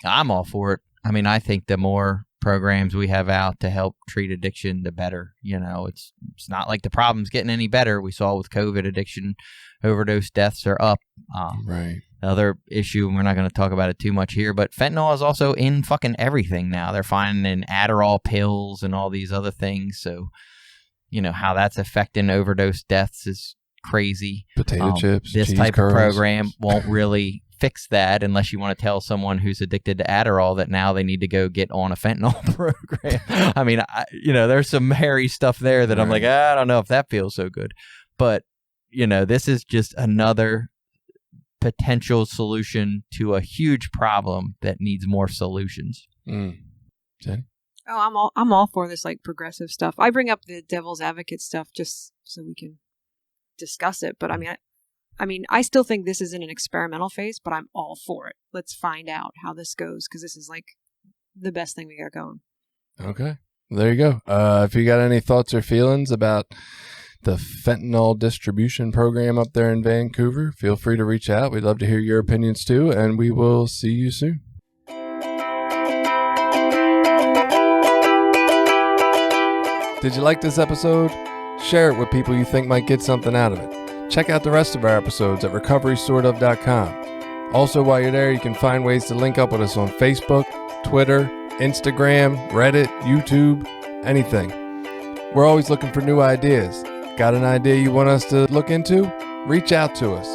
S1: I'm all for it. I mean, I think the more programs we have out to help treat addiction, the better. You know, it's not like the problem's getting any better. We saw with COVID, addiction overdose deaths are up.
S2: Right.
S1: The other issue, and we're not going to talk about it too much here, but fentanyl is also in fucking everything now. They're finding Adderall pills and all these other things. So, you know, how that's affecting overdose deaths is crazy.
S2: Potato chips,
S1: this
S2: cheese
S1: type
S2: curls.
S1: of program won't really fix that unless you want to tell someone who's addicted to Adderall that now they need to go get on a fentanyl program. I mean, there's some hairy stuff there that I'm like, I don't know if that feels so good. But, you know, this is just another potential solution to a huge problem that needs more solutions.
S2: Jenny?
S3: Oh, I'm all for this progressive stuff. I bring up the devil's advocate stuff just so we can discuss it. But I mean, I still think this is in an experimental phase, but I'm all for it. Let's find out how this goes because this is the best thing we got going.
S2: Okay, there you go. If you got any thoughts or feelings about the fentanyl distribution program up there in Vancouver, feel free to reach out. We'd love to hear your opinions too, and we will see you soon. Did you like this episode? Share it with people you think might get something out of it. Check out the rest of our episodes at recoverysortof.com. Also, while you're there, you can find ways to link up with us on Facebook, Twitter, Instagram, Reddit, YouTube, anything. We're always looking for new ideas. Got an idea you want us to look into? Reach out to us.